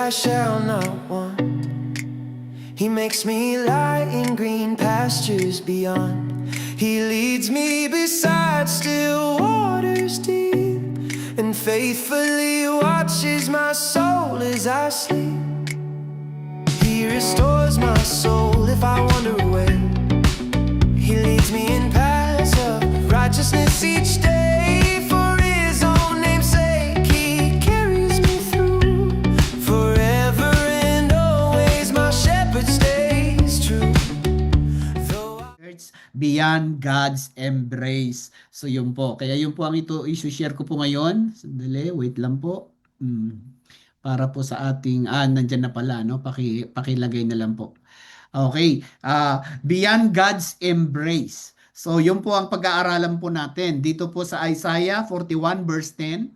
I shall not want. He makes me lie in green pastures beyond. He leads me beside still waters deep, and faithfully watches my soul as I sleep. He restores my soul if I wander away. He leads me in paths of righteousness each day. For his own name's sake, he carries me through. Forever and always my shepherd stays true. Beyond God's Embrace. So yun po. Kaya yun po ang issue-share ko po ngayon. Sandali, wait lang po. Para po sa ating, nandyan na pala, no? Pakilagay na lang po. Okay. Beyond God's Embrace. So yun po ang pag-aaralan po natin. Dito po sa Isaiah 41 verse 10.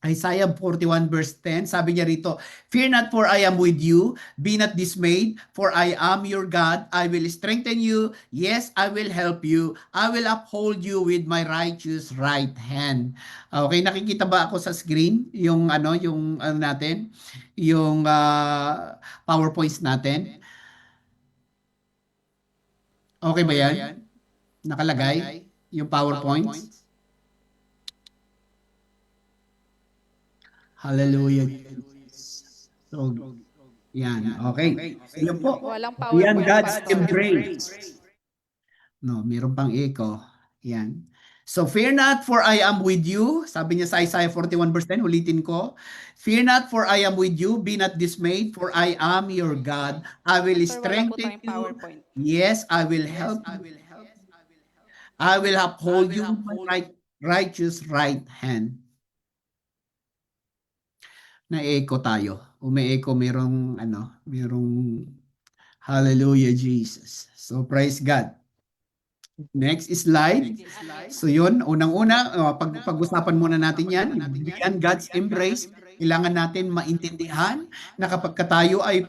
Isaiah 41 verse 10, sabi niya rito, "Fear not, for I am with you. Be not dismayed, for I am your God. I will strengthen you. Yes, I will help you. I will uphold you with my righteous right hand." Okay, nakikita ba ako sa screen? Yung natin, yung PowerPoints natin. Okay ba yan? Nakalagay yung PowerPoints? Hallelujah. So, yan. Okay. So, yun po. Walang Yan, PowerPoint, God's Pastor. embrace. No, meron pang echo. Yan. So, fear not, for I am with you. Sabi niya sa Isaiah 41 verse 10, ulitin ko. Fear not, for I am with you. Be not dismayed, for I am your God. I will Sir, wala po strengthen tayong you. PowerPoint. Yes, I will help you. I will uphold you with my righteous right hand. Na-echo tayo. Umi-echo, merong hallelujah, Jesus. So, praise God. Next slide. So, yun, unang-una, pag-usapan muna natin yan. Beyond God's Embrace. Kailangan natin maintindihan na kapag tayo ay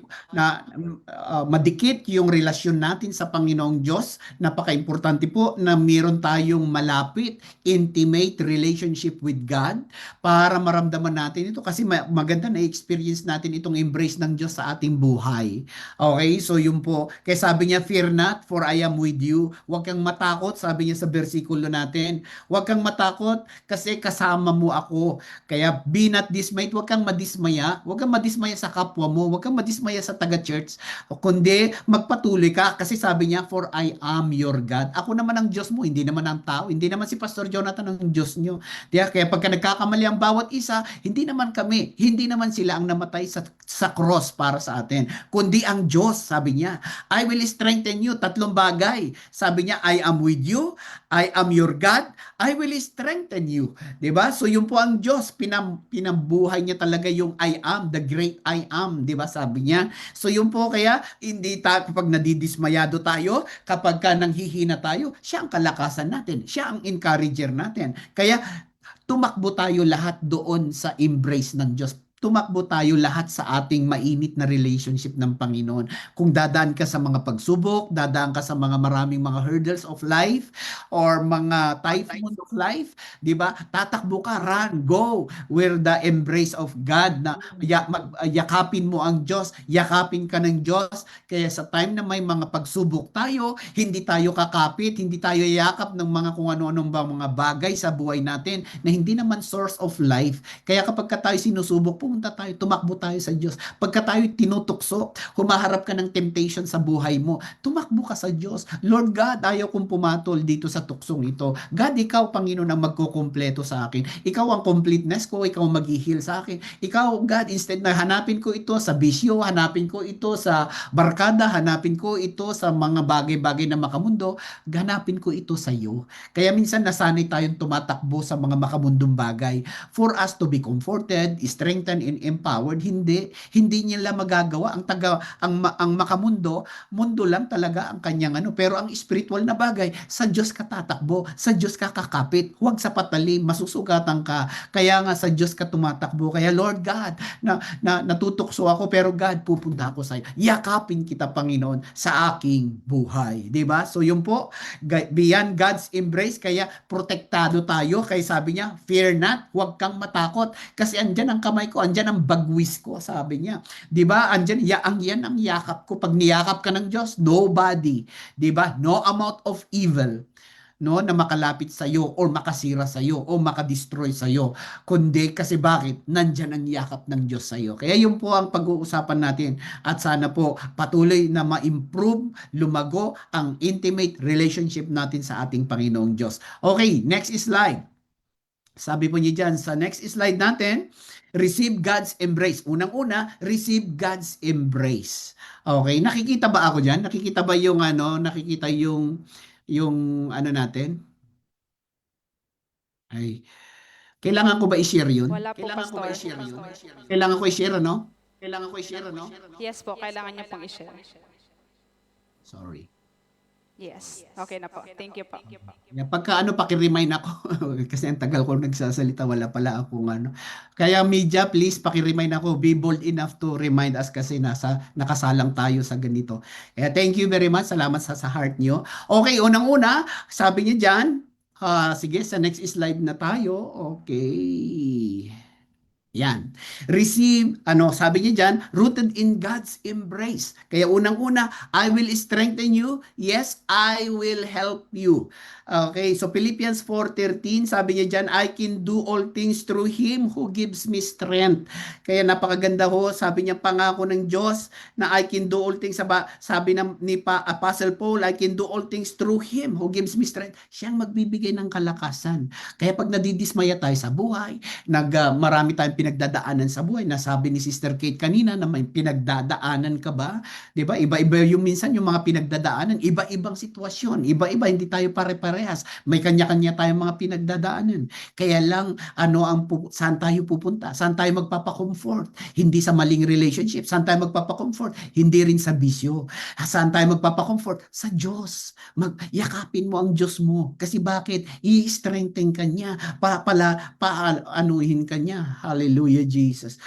madikit yung relasyon natin sa Panginoong Diyos, napaka-importante po na meron tayong malapit, intimate relationship with God para maramdaman natin ito kasi maganda na experience natin itong embrace ng Diyos sa ating buhay. Okay, so yun po. Kaya sabi niya, fear not, for I am with you. Huwag kang matakot, sabi niya sa versikulo natin. Huwag kang matakot kasi kasama mo ako. Kaya be not dismayed, huwag kang madismaya. Huwag kang madismaya sa kapwa mo. Huwag kang madismaya sa taga-church. Kundi magpatuloy ka kasi sabi niya, for I am your God. Ako naman ang Diyos mo, hindi naman ang tao. Hindi naman si Pastor Jonathan ang Diyos niyo. Kaya pagka nagkakamali ang bawat isa, hindi naman kami, hindi naman sila ang namatay sa cross para sa atin. Kundi ang Diyos, sabi niya, I will strengthen you. Tatlong bagay. Sabi niya, I am with you. I am your God. I will strengthen you. Diba? So yun po ang Diyos. Pinambuhay niya talaga yung I am, the great I am. Diba? Sabi niya. So yun po kaya, hindi tayo, kapag nadidismayado tayo, kapag nanghihina tayo, siya ang kalakasan natin. Siya ang encourager natin. Kaya tumakbo tayo lahat doon sa embrace ng Diyos. Tumakbo tayo lahat sa ating mainit na relationship ng Panginoon. Kung dadaan ka sa mga pagsubok, dadaan ka sa mga maraming mga hurdles of life or mga typhoon of life, di ba? Tatakbo ka, run, go where the embrace of God na yakapin mo ang Diyos, yakapin ka ng Diyos. Kaya sa time na may mga pagsubok tayo, hindi tayo kakapit, hindi tayo yakap ng mga kung ano-anong ba mga bagay sa buhay natin na hindi naman source of life. Kaya kapag tayo sinusubok, pumunta tayo, tumakbo tayo sa Diyos. Pagka tayo tinutukso, humaharap ka ng temptation sa buhay mo, tumakbo ka sa Diyos. Lord God, ayaw kong pumatol dito sa tuksong ito. God, ikaw, Panginoon, ang magkukumpleto sa akin. Ikaw ang completeness ko, ikaw ang mag-heal sa akin. Ikaw, God, instead na hanapin ko ito sa bisyo, hanapin ko ito sa barkada, hanapin ko ito sa mga bagay-bagay na makamundo, hanapin ko ito sa iyo. Kaya minsan nasanay tayong tumatakbo sa mga makamundong bagay for us to be comforted, strengthened, and empowered. Hindi nila magagawa ang makamundo, mundo lang talaga ang kanyang pero ang spiritual na bagay sa Diyos ka tatakbo, sa Diyos ka kakapit, huwag sa patalim, masusugatan ka. Kaya nga sa Diyos ka tumatakbo. Kaya Lord God, natutukso ako pero God, pupunta ako sa iyo. Yakapin kita, Panginoon, sa aking buhay, 'di ba? So yun po, beyond God's embrace, kaya protektado tayo. Kaya sabi niya, fear not, huwag kang matakot kasi andyan ang kamay ko, andyan ang bagwis ko, sabi niya. 'Di ba? Andyan, yan ang yakap ko. Pag niyakap ka ng Diyos, nobody, 'di ba? No amount of evil, no, na makalapit sa iyo or makasira sa iyo o makadestroy sa iyo, kundi kasi bakit nandiyan ang yakap ng Diyos sa iyo. Kaya yun po ang pag-uusapan natin, at sana po patuloy na ma-improve, lumago ang intimate relationship natin sa ating Panginoong Diyos. Okay, next slide. Sabi po niya dyan sa next slide natin, receive God's embrace. Unang-una, receive God's embrace. Okay, nakikita ba ako dyan? Nakikita ba yung ano, nakikita yung ano natin? Ay, kailangan ko ba i-share yun? Wala po, Kailangan ko ba Pastor. i-share yun? Kailangan ko i-share, ano? Kailangan ko i-share, ano? Yes po, kailangan niyo pong i-share. Sorry. Yes. Okay na po. Thank you po. Pagka ano, paki-remind ako. Kasi ang tagal ko nagsasalita, wala pala akong ano. Kaya media, please, paki-remind ako. Be bold enough to remind us kasi nakasalang tayo sa ganito. Kaya thank you very much. Salamat sa heart nyo. Okay, unang-una, sabi niya dyan, sige, sa next slide na tayo. Okay. Yan. Receive, ano, sabi niya dyan, rooted in God's embrace. Kaya unang-una, I will strengthen you. Yes, I will help you. Okay, so Philippians 4:13, sabi niya dyan, I can do all things through Him who gives me strength. Kaya napakaganda ho, sabi niya, pangako ng Diyos na I can do all things. Sabi ni Apostle Paul, I can do all things through Him who gives me strength. Siyang magbibigay ng kalakasan. Kaya pag nadidismaya tayo sa buhay, marami tayong pinagdadaanan sa buhay. Nasabi ni Sister Kate kanina na may pinagdadaanan ka ba? 'Di ba? Iba-iba yung minsan yung mga pinagdadaanan, iba-ibang sitwasyon, iba-iba, hindi tayo pare-parehas. May kanya-kanya tayong mga pinagdadaanan. Kaya lang saan tayo pupunta? Saan tayo magpapa-comfort? Hindi sa maling relationship. Saan tayo magpapa-comfort? Hindi rin sa bisyo. Saan tayo magpapa-comfort? Sa Diyos. Yakapin mo ang Diyos mo. Kasi bakit? I-strengthen ka niya. Anuhin ka niya. Hallelujah, Jesus.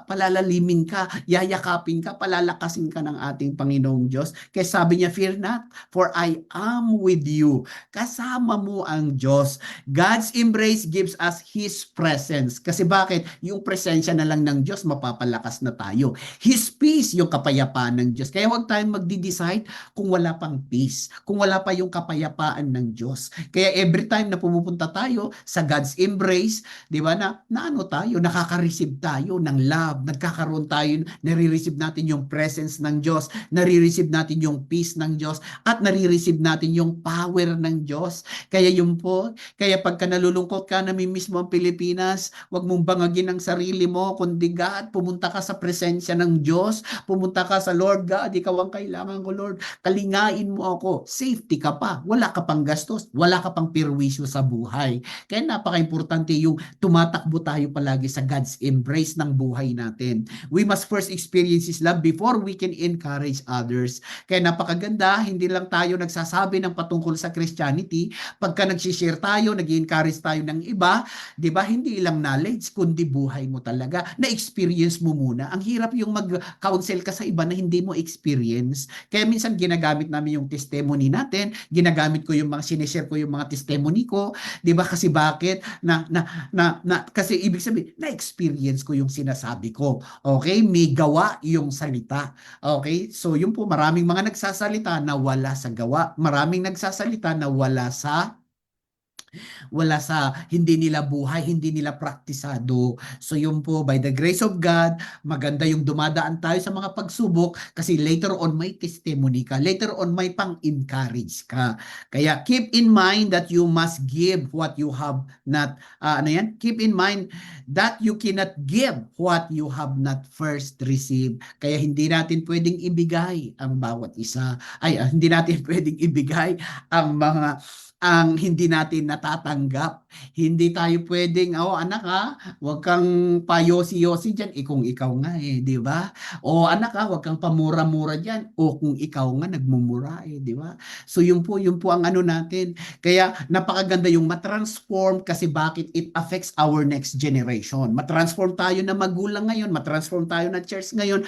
Palalalimin ka, yayakapin ka, palalakasin ka ng ating Panginoong Diyos. Kaya sabi niya, fear not, for I am with you. Kasama mo ang Diyos. God's embrace gives us His presence. Kasi bakit? Yung presensya na lang ng Diyos, mapapalakas na tayo. His peace, yung kapayapaan ng Diyos. Kaya huwag tayong magdi-decide kung wala pang peace, kung wala pa yung kapayapaan ng Diyos. Kaya every time na pumupunta tayo sa God's embrace, di ba, na ano tayo, nakaka-receive tayo ng love, nagkakaroon tayo, nare-receive natin yung presence ng Diyos, nare-receive natin yung peace ng Diyos, at nare-receive natin yung power ng Diyos. Kaya yun po, kaya pagka nalulungkot ka, namimiss mo ang Pilipinas, wag mong bangagin ang sarili mo, kundi God, pumunta ka sa presensya ng Diyos, pumunta ka sa Lord God, ikaw ang kailangan ko, Lord, kalingain mo ako, safety ka pa, wala ka pang gastos, wala ka pang perwisyo sa buhay. Kaya napaka-importante yung tumatakbo tayo palagi sa God's embrace ng buhay natin. We must first experience His love before we can encourage others. Kaya napakaganda, hindi lang tayo nagsasabi ng patungkol sa Christianity, pagka nag-share tayo, nag-encourage tayo ng iba, di ba, hindi lang knowledge, kundi buhay mo talaga, na-experience mo muna. Ang hirap yung mag-counsel ka sa iba na hindi mo experience. Kaya minsan ginagamit namin yung testimony natin, ginagamit ko yung mga sinishare ko yung mga testimony ko, di ba, kasi bakit? Kasi ibig sabihin, na-experience ko yung sinasabi ko. Okay? May gawa yung salita. Okay? So, yun po, maraming mga nagsasalita na wala sa gawa. Maraming nagsasalita na wala sa hindi nila buhay, hindi nila praktisado. So yun po, by the grace of God, maganda yung dumadaan tayo sa mga pagsubok kasi later on may testimony ka, later on may pang-encourage ka. Kaya keep in mind that you must give what you have not, keep in mind that you cannot give what you have not first received. Kaya hindi natin pwedeng ibigay ang bawat isa, hindi natin pwedeng ibigay ang hindi natin natatanggap. Hindi tayo pwedeng, anak huwag kang payosi-yosi dyan, kung ikaw nga di ba? O anak huwag kang pamura-mura dyan, o kung ikaw nga nagmumura di ba? So yun po ang ano natin. Kaya napakaganda yung matransform kasi bakit it affects our next generation. Matransform tayo na magulang ngayon, matransform tayo na church ngayon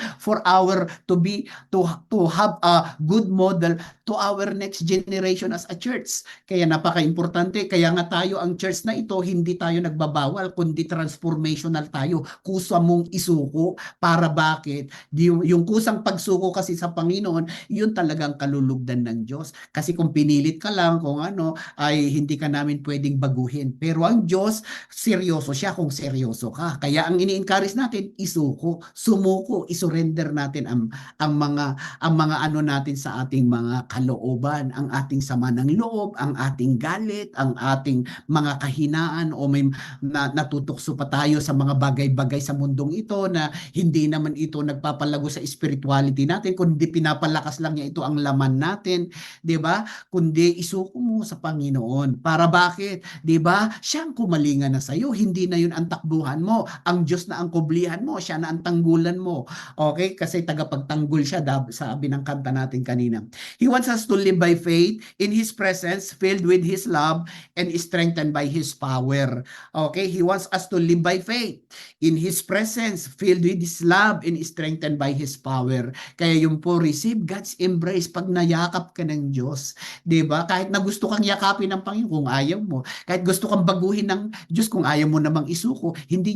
to have a good model to to our next generation as a church. Kaya napaka-importante. Kaya nga tayo, ang church na ito, hindi tayo nagbabawal, kundi transformational tayo. Kusa mong isuko. Para bakit? Yung kusang pagsuko kasi sa Panginoon, yun talagang kalulugdan ng Diyos. Kasi kung pinilit ka lang, kung ano, ay hindi ka namin pwedeng baguhin. Pero ang Diyos, seryoso siya kung seryoso ka. Kaya ang ini-encourage natin, isuko, sumuko, isurrender natin ang mga ano natin sa ating mga kalooban, ang ating sama ng loob, ang ating galit, ang ating mga kahinaan o may natutukso pa tayo sa mga bagay-bagay sa mundong ito na hindi naman ito nagpapalago sa spirituality natin, kundi pinapalakas lang niya ito ang laman natin, 'di ba? Kundi isuko mo sa Panginoon. Para bakit? 'Di ba? Siya ang kumalinga na sa iyo, hindi na 'yun ang takbuhan mo. Ang Diyos na ang kublihan mo, siya na ang tanggulan mo. Okay? Kasi tagapagtanggol siya, sabi ng kanta natin kanina. He wants us to live by faith in His presence, filled with His love, and strengthened by His power. Okay? He wants us to live by faith in His presence, filled with His love, and strengthened by His power. Kaya yung po, receive God's embrace pag nayakap ka ng Diyos. Diba? Kahit na gusto kang yakapin ng Panginoon, kung ayaw mo. Kahit gusto kang baguhin ng Diyos, kung ayaw mo namang isuko, hindi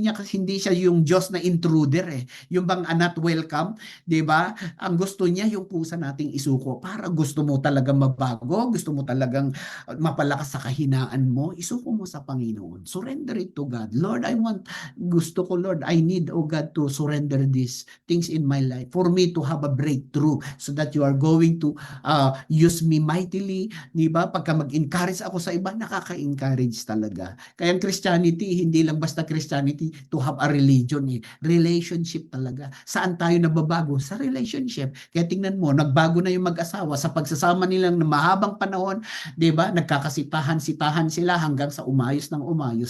siya yung Diyos na intruder eh. Yung bang not welcome, diba? Ang gusto niya yung pusa nating isuko para gusto mo talagang mabago, gusto mo talagang mapalakas sa kahinaan mo, isuko mo sa Panginoon. Surrender it to God. Lord, gusto ko, Lord, I need, oh God, to surrender these things in my life for me to have a breakthrough so that you are going to use me mightily. Diba? Pagka mag-encourage ako sa iba, nakaka-encourage talaga. Kaya ang Christianity, hindi lang basta Christianity to have a religion eh. Relationship talaga. Saan tayo nababago? Sa relationship. Kaya tingnan mo, nagbago na yung mag-asawa sa pagsasama nilang na mahabang panahon, diba? Nagkakasitahan-sitahan sila hanggang sa umayos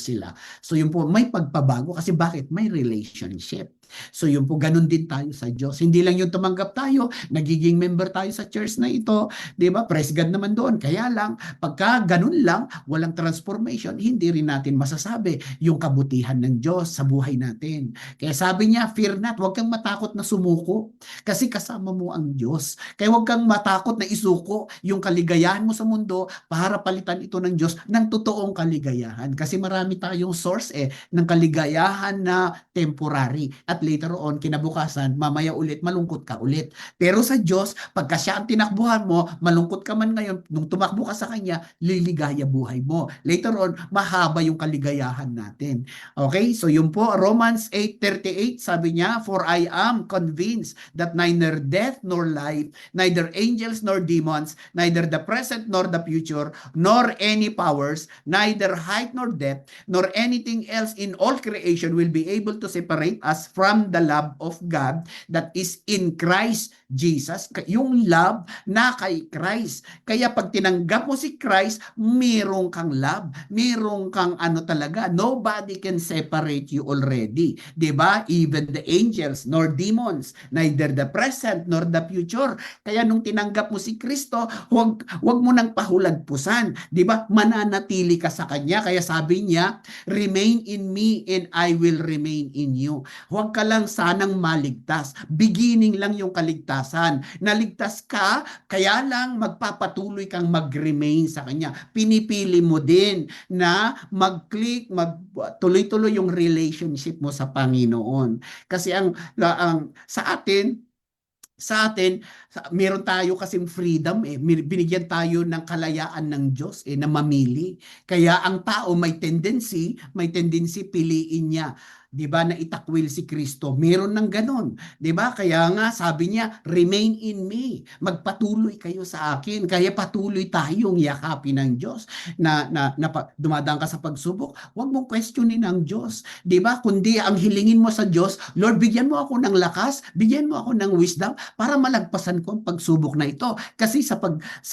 sila. So yun po, may pagpabago kasi bakit? May relationship. So yun po, ganun din tayo sa Diyos. Hindi lang yung tumanggap tayo, nagiging member tayo sa church na ito, di ba? Praise God naman doon. Kaya lang, pagka ganun lang, walang transformation, hindi rin natin masasabi yung kabutihan ng Diyos sa buhay natin. Kaya sabi niya, fear not, huwag kang matakot na sumuko kasi kasama mo ang Diyos. Kaya huwag kang matakot na isuko yung kaligayahan mo sa mundo para palitan ito ng Diyos ng totoong kaligayahan. Kasi marami tayong source ng kaligayahan na temporary. At later on, kinabukasan, mamaya ulit, malungkot ka ulit. Pero sa Diyos, pagka siya ang tinakbuhan mo, malungkot ka man ngayon, nung tumakbo ka sa Kanya, liligaya buhay mo. Later on, mahaba yung kaligayahan natin. Okay? So yun po, Romans 8:38, sabi niya, for I am convinced that neither death nor life, neither angels nor demons, neither the present nor the future, nor any powers, neither height nor depth, nor anything else in all creation will be able to separate us from the love of God that is in Christ Jesus. Yung love na kay Christ. Kaya pag tinanggap mo si Christ, mayroong kang love. Mayroong kang ano talaga. Nobody can separate you already. Diba? Even the angels nor demons, neither the present nor the future. Kaya nung tinanggap mo si Kristo, huwag mo nang pahulagpusan. Diba? Mananatili ka sa Kanya. Kaya sabi niya, remain in me and I will remain in you. Huwag ka lang sanang maligtas. Beginning lang yung kaligtasan. Naligtas ka, kaya lang magpapatuloy kang mag-remain sa Kanya. Pinipili mo din na mag-click, tuloy-tuloy yung relationship mo sa Panginoon. Kasi sa atin, meron tayo kasing freedom binigyan tayo ng kalayaan ng Diyos na mamili. Kaya ang tao may tendency piliin niya. 'Di ba, na itakwil si Kristo. Meron ng ganon. 'Di ba? Kaya nga sabi niya, remain in me. Magpatuloy kayo sa akin. Kaya patuloy tayong yakapin ng Diyos. Dumadaan ka sa pagsubok, huwag mong questionin ang Diyos. 'Di ba? Kundi ang hilingin mo sa Diyos, Lord, bigyan mo ako ng lakas, bigyan mo ako ng wisdom para malagpasan ko ang pagsubok na ito. Kasi sa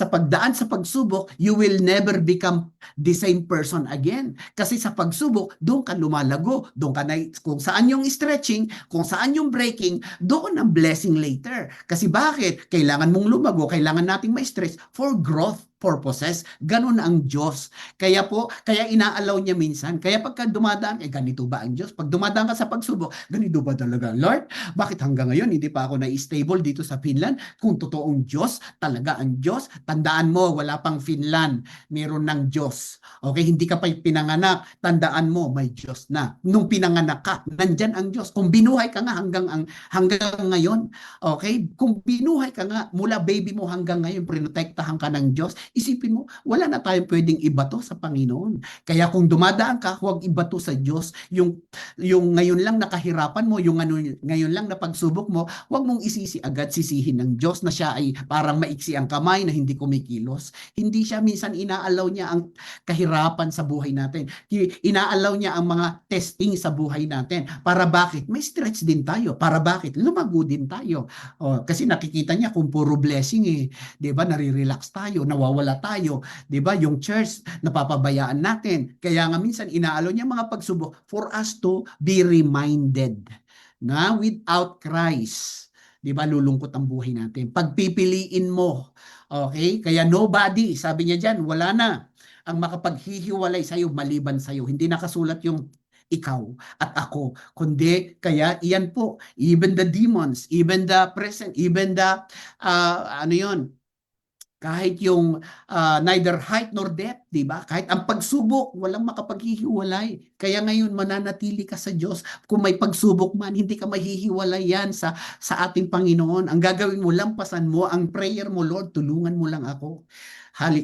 pagdaan sa pagsubok, you will never become the same person again. Kasi sa pagsubok, doon ka lumalago, doon ka na kung saan yung stretching, kung saan yung breaking, doon ang blessing later. Kasi bakit? Kailangan mong lumago, kailangan nating ma-stretch for growth. purposes. Ganun ang Diyos. Kaya inaalaw niya minsan. Kaya pagka dumadaan, ganito ba ang Diyos? Pag dumadaan ka sa pagsubok, ganito ba talaga? Lord, bakit hanggang ngayon hindi pa ako na-stable dito sa Finland? Kung totoong Diyos, talaga ang Diyos, tandaan mo, wala pang Finland, meron ng Diyos. Okay, hindi ka pa pinanganak, tandaan mo, may Diyos na. Nung pinanganak ka, nandyan ang Diyos. Kung binuhay ka nga hanggang ngayon, okay, kung binuhay ka nga mula baby mo hanggang ngayon, prinotektahan ka ng Diyos, isipin mo, wala na tayong pwedeng ibato sa Panginoon. Kaya kung dumadaan ka, huwag ibato sa Diyos. Yung ngayon lang nakahirapan mo, yung ngayon lang na pagsubok mo, huwag mong isisi agad, sisihin ng Diyos na siya ay parang maiksi ang kamay na hindi kumikilos. Hindi siya, minsan inaalaw niya ang kahirapan sa buhay natin. Inaalaw niya ang mga testing sa buhay natin. Para bakit? May stretch din tayo. Para bakit? Lumago din tayo. Kasi nakikita niya kung puro blessing 'di ba? Nare-relax tayo, nawawala tayo, 'di ba? Yung church napapabayaan natin. Kaya nga minsan inaalaw niya mga pagsubok for us to be reminded na without Christ, 'di ba, lulungkot ang buhay natin. Pagpipiliin mo, okay? Kaya nobody, sabi niya diyan, wala na ang makapaghihiwalay sa iyo maliban sa iyo. Hindi nakasulat yung ikaw at ako, kundi kaya iyan po, even the demons, even the present, even the ano yon, kahit yung neither height nor depth, di ba? Kahit ang pagsubok, walang makapaghihiwalay. Kaya ngayon, mananatili ka sa Diyos. Kung may pagsubok man, hindi ka mahihiwalay yan sa ating Panginoon. Ang gagawin mo, lampasan mo, ang prayer mo, Lord, tulungan mo lang ako.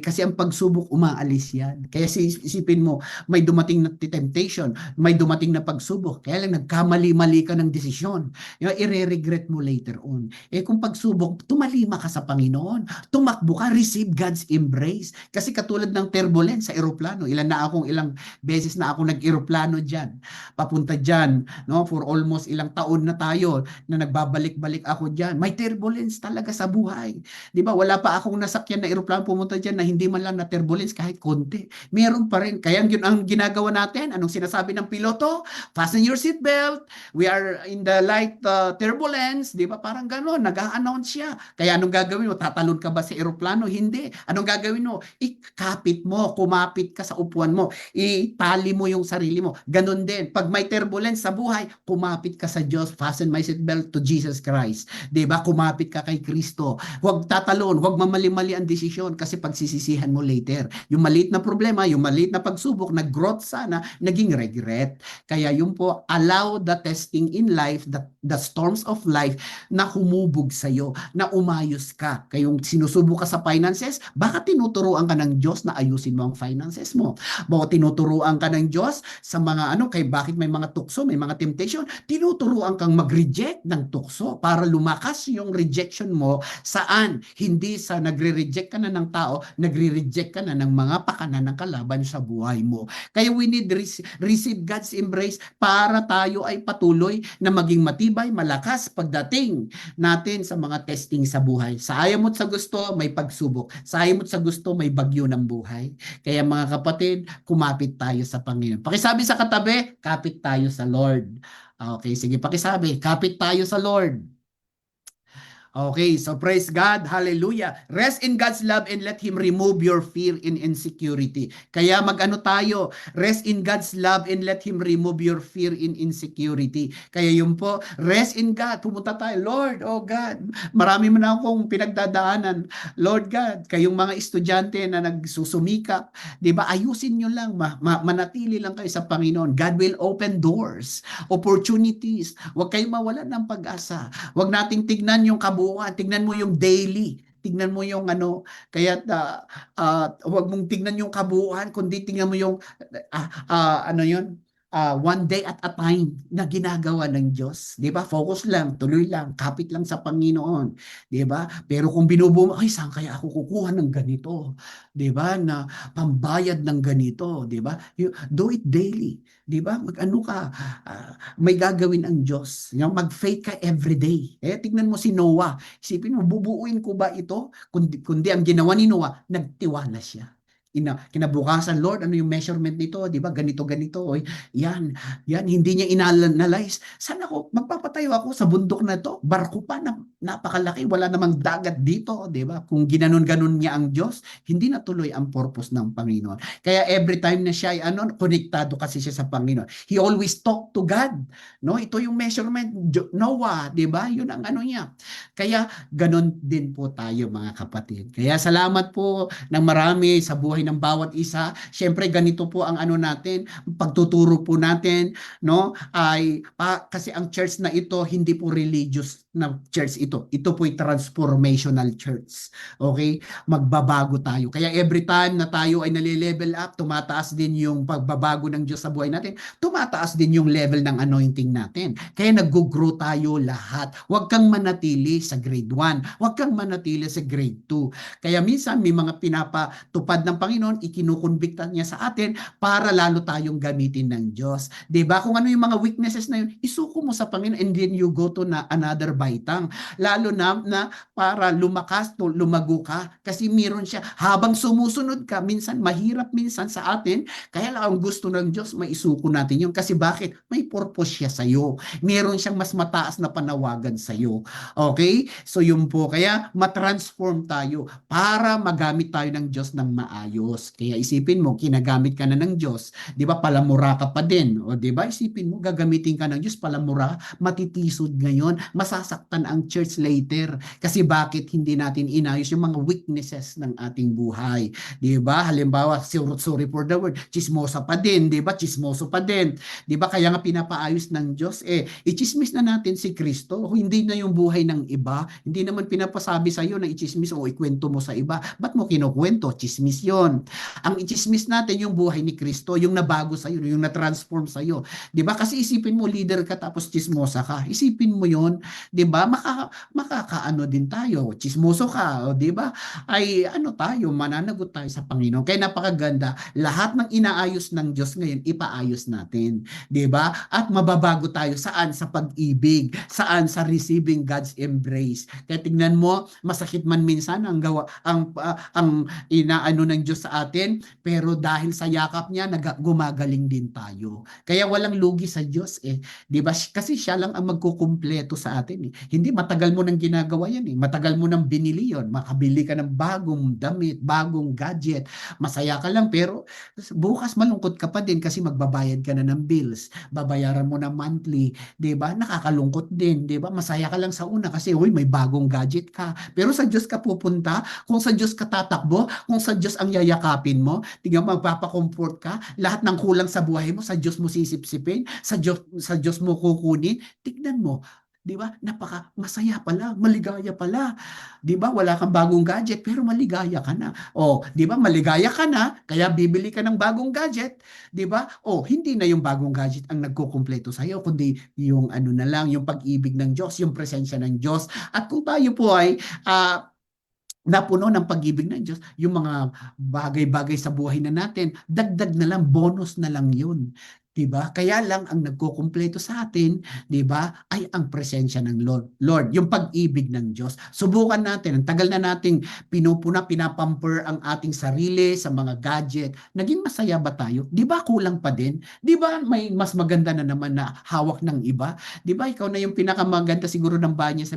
Kasi ang pagsubok, umaalis yan. Kaya isipin mo, may dumating na temptation, may dumating na pagsubok, kaya lang nagkamali-mali ka ng desisyon. I-regret mo later on. Kung pagsubok, tumalima ka sa Panginoon, tumakbo ka, receive God's embrace. Kasi katulad ng turbulence sa eroplano, ilang beses na ako nag-eroplano dyan, papunta dyan, no? For almost ilang taon na tayo na nagbabalik-balik ako dyan. May turbulence talaga sa buhay. Di ba? Wala pa akong nasakyan na eroplano pumunta dyan na hindi man lang na turbulence kahit konti. Meron pa rin. Kaya yun ang ginagawa natin. Anong sinasabi ng piloto? Fasten your seatbelt. We are in the light turbulence. Di ba? Parang gano'n. Nag-a-announce siya. Kaya anong gagawin mo? Tatalon ka ba sa eroplano? Hindi. Anong gagawin mo? Ikapit mo. Kumapit ka sa upuan mo. Itali mo yung sarili mo. Ganon din. Pag may turbulence sa buhay, kumapit ka sa Diyos. Fasten my seatbelt to Jesus Christ. Di ba? Kumapit ka kay Kristo. Huwag tatalon. Huwag mamali-mali ang desisyon kasi pagsisisihan mo later. Yung maliit na problema, yung maliit na pagsubok, nag-growth sana, naging regret. Kaya yun po, allow the testing in life, the storms of life na humubog sa'yo, na umayos ka. Kayong sinusubok ka sa finances, baka tinuturuan ka ng Diyos na ayusin mo ang finances mo. Baka tinuturuan ka ng Diyos sa mga bakit may mga tukso, may mga temptation, tinuturuan kang mag-reject ng tukso para lumakas yung rejection mo saan? Hindi sa nagre-reject ka na ng tao, nagre-reject ka na ng mga pakanan ng kalaban sa buhay mo. Kaya we need receive God's embrace para tayo ay patuloy na maging matibay, malakas pagdating natin sa mga testing sa buhay. Sa ayaw mo't sa gusto, may pagsubok. Sa ayaw mo't sa gusto, may bagyo ng buhay. Kaya mga kapatid, kumapit tayo sa Panginoon. Pakisabi sa katabi, kapit tayo sa Lord. Okay, sige, pakisabi, kapit tayo sa Lord. Okay, so praise God, hallelujah. Rest in God's love and let Him remove your fear and insecurity. Kaya mag-ano tayo, rest in God's love and let Him remove your fear and insecurity. Kaya yun po, rest in God. Pumunta tayo, Lord, oh God, marami man akong pinagdadaanan. Lord God, kayong mga estudyante na nagsusumikap, di ba, ayusin nyo lang, manatili lang kayo sa Panginoon. God will open doors, opportunities. Huwag kayong mawalan ng pag-asa. Huwag nating tignan yung kabuuan, tignan mo yung daily, tignan mo yung kaya huwag mong tignan yung kabuuan, kundi tignan mo yung one day at a time na ginagawa ng Diyos. Di ba? Focus lang, tuloy lang, kapit lang sa Panginoon. Di ba? Pero kung binubuo mo, ay, saan kaya ako kukuha ng ganito? Di ba? Na pambayad ng ganito. Di ba? Do it daily. Di ba? Mag-ano ka? May gagawin ang Diyos. Mag-faith ka everyday. Tignan mo si Noah. Isipin mo, bubuuin ko ba ito? Kundi ang ginawa ni Noah, nagtiwala siya. kinabukasan, Lord, ano yung measurement nito? Di ba? Ganito, ganito. Oy, yan, hindi niya inanalyze. Saan ako? Magpapatayo ako sa bundok na to. Barko pa na napakalaki. Wala namang dagat dito. Di ba? Kung ginanon-ganon niya ang Diyos, hindi natuloy ang purpose ng Panginoon. Kaya every time na siya ay konektado kasi siya sa Panginoon. He always talk to God. No? Ito yung measurement. Noah, di ba? Yun ang ano niya. Kaya ganon din po tayo mga kapatid. Kaya salamat po ng marami sa buhay ng bawat isa. Siyempre ganito po ang ano natin, pagtuturo po natin, no? Kasi ang church na ito hindi po religious na church ito. Ito po ay transformational church. Okay? Magbabago tayo. Kaya every time na tayo ay nale-level up, tumataas din yung pagbabago ng Diyos sa buhay natin, tumataas din yung level ng anointing natin. Kaya nag-grow tayo lahat. Huwag kang manatili sa grade 1. Huwag kang manatili sa grade 2. Kaya minsan may mga pinapatupad ng Panginoon, ikinukonbikta niya sa atin para lalo tayong gamitin ng Diyos. 'Di ba? Kung ano yung mga weaknesses na yun, isuko mo sa Panginoon and then you go to another baitang. Lalo na para lumago ka kasi meron siya. Habang sumusunod ka, minsan mahirap minsan sa atin, kaya lang ang gusto ng Diyos, maisuko natin yun. Kasi bakit? May purpose siya sa'yo. Meron siyang mas mataas na panawagan sa'yo. Okay? So yun po. Kaya matransform tayo para magamit tayo ng Diyos ng maayos. Kaya isipin mo, kinagamit ka na ng Diyos. Di ba? Palamura ka pa din. O di ba? Isipin mo, gagamitin ka ng Diyos, palamura, matitisod ngayon, masasaktan ang church later. Kasi bakit hindi natin inayos yung mga weaknesses ng ating buhay? Di ba? Halimbawa, sorry for the word, chismosa pa din. Di ba? Chismoso pa din. Di ba? Kaya nga pinapaayos ng Diyos, ichismis na natin si Kristo. Hindi na yung buhay ng iba. Hindi naman pinapasabi sa iyo na ichismis o ikwento mo sa iba. Ba't mo kinukwento? Chismis yon. Ang ichismis natin yung buhay ni Kristo, yung nabago sa iyo, yung na-transform sa iyo. 'Di ba? Kasi isipin mo leader ka tapos chismosa ka. Isipin mo yon, 'di ba? Makakaano din tayo. Chismoso ka, 'di ba? Ay ano tayo, mananagot tayo sa Panginoon. Kaya napakaganda, lahat ng inaayos ng Diyos ngayon ipaayos natin, 'di ba? At mababago tayo saan? Sa pag-ibig, saan? Sa receiving God's embrace. Kaya tingnan mo, masakit man minsan ang inaano ng Diyos sa atin, pero dahil sa yakap niya, gumagaling din tayo. Kaya walang lugi sa Diyos 'di ba? Kasi siya lang ang magkukumpleto sa atin Hindi matagal mo nang ginagawa yan Matagal mo nang binili yon. Makabili ka ng bagong damit, bagong gadget. Masaya ka lang pero bukas malungkot ka pa din kasi magbabayad ka na ng bills. Babayaran mo na monthly, 'di ba? Nakakalungkot din, 'di ba? Masaya ka lang sa una kasi may bagong gadget ka. Pero sa Diyos ka pupunta, kung sa Diyos ka tatakbo, kung sa Diyos ang yayakapin mo, tingnan mo, magpapa-comfort ka, lahat ng kulang sa buhay mo, sa Diyos mo sisipsipin, sa Diyos mo kukunin, tignan mo, 'di ba? Masaya pala, maligaya pala. 'Di ba? Wala kang bagong gadget pero maligaya ka na. 'di ba? Maligaya ka na, kaya bibili ka ng bagong gadget, 'di ba? Hindi na yung bagong gadget ang nagkukumpleto sa iyo, kundi yung ano na lang, yung pag-ibig ng Diyos, yung presensya ng Diyos. At kung tayo po ay napuno ng pag-ibig ng Diyos, yung mga bagay-bagay sa buhay na natin, dagdag na lang, bonus na lang yun. Diba? Kaya lang ang nagkukumpleto sa atin, 'di ba? Ay ang presensya ng Lord, yung pag-ibig ng Diyos. Subukan natin, ang tagal na nating pinapamper ang ating sarili sa mga gadget. Naging masaya ba tayo? 'Di ba kulang pa din? 'Di ba may mas maganda na naman na hawak ng iba? 'Di ba ikaw na yung pinakamaganda siguro ng bahay sa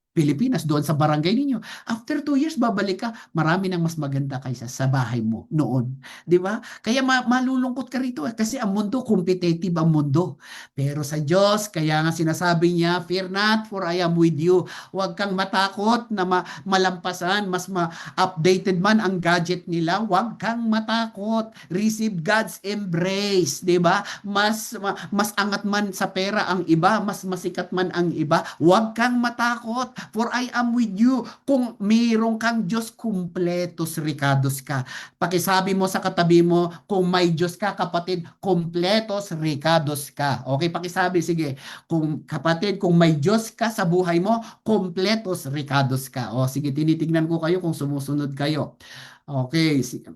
Pilipinas, doon sa barangay ninyo. After 2 years, babalik ka, marami nang mas maganda kaysa sa bahay mo noon. 'Di ba? Kaya malulungkot ka rito kasi ang mundo, competitive ang mundo. Pero sa Diyos, kaya nga sinasabi niya, fear not, for I am with you. Huwag kang matakot na malampasan, mas updated man ang gadget nila, huwag kang matakot. Receive God's embrace, 'di ba? Mas angat man sa pera ang iba, mas masikat man ang iba, huwag kang matakot. For I am with you. Kung mayroon kang Diyos, kumpletos ricados ka. Pakisabi mo sa katabi mo, kung may Diyos ka, kapatid, kumpletos ricados ka. Okay, pakisabi, sige. Kapatid, kung may Diyos ka sa buhay mo, kumpletos ricados ka. Sige, tinitignan ko kayo kung sumusunod kayo. Okay, sige.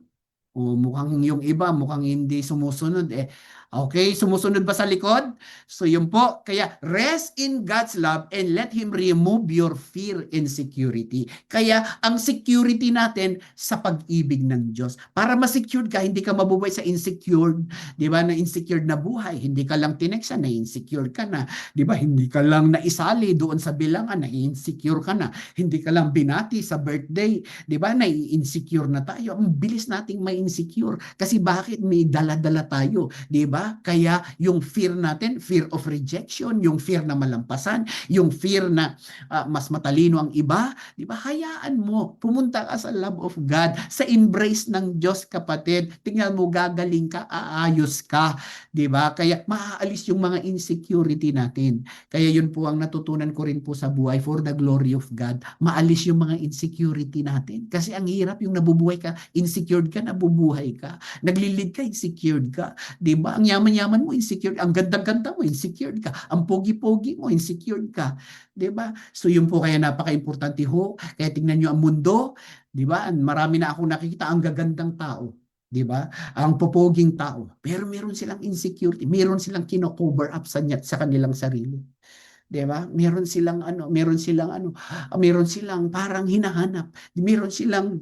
O mukhang yung iba, mukhang hindi sumusunod eh. Okay, sumusunod ba sa likod? So yun po, kaya rest in God's love and let Him remove your fear and security. Kaya ang security natin sa pag-ibig ng Diyos. Para ma-secured ka, hindi ka mabubuhay sa insecure, di ba, na insecure na buhay. Hindi ka lang tineksan, na insecure ka na. Di ba, hindi ka lang naisali doon sa bilangan, na insecure ka na. Hindi ka lang binati sa birthday, di ba, na insecure na tayo. Ang bilis nating may insecure. Kasi bakit may dala-dala tayo, di ba? Kaya yung fear natin, fear of rejection, yung fear na malampasan, yung fear na mas matalino ang iba, di ba? Hayaan mo, pumunta ka sa love of God, sa embrace ng Diyos, kapatid. Tingnan mo, gagaling ka, aayos ka, di ba? Kaya maaalis yung mga insecurity natin. Kaya yun po ang natutunan ko rin po sa buhay, for the glory of God. Maalis yung mga insecurity natin. Kasi ang hirap yung nabubuhay ka, insecure ka, nabubuhay ka. Naglilid ka, insecure ka. Di ba? Ang yaman-yaman mo, insecure. Ang ganda-ganda mo, insecure ka. Ang pogi-pogi mo, insecure ka. Di ba? So yun po kaya napaka-importante ho. Kaya tingnan nyo ang mundo. Di ba? Marami na akong nakikita ang gagandang tao. Di ba? Ang popoging tao. Pero meron silang insecurity. Meron silang kino-cover up sa kanilang sarili. 'Di ba? Meron silang parang hinahanap. Meron silang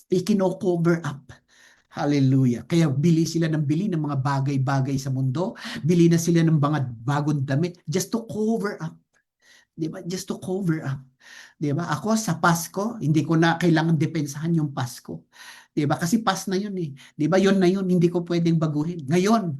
ikino-cover up. Hallelujah. Kaya bili sila ng mga bagay-bagay sa mundo. Bili na sila ng mga bagong damit just to cover up. 'Di ba? Just to cover up. 'Di ba? Ako sa Pasko, hindi ko na kailangan depensahan yung Pasko. 'Di ba? Kasi past na yun eh. 'Di ba? Yun na yun, hindi ko pwedeng baguhin. Ngayon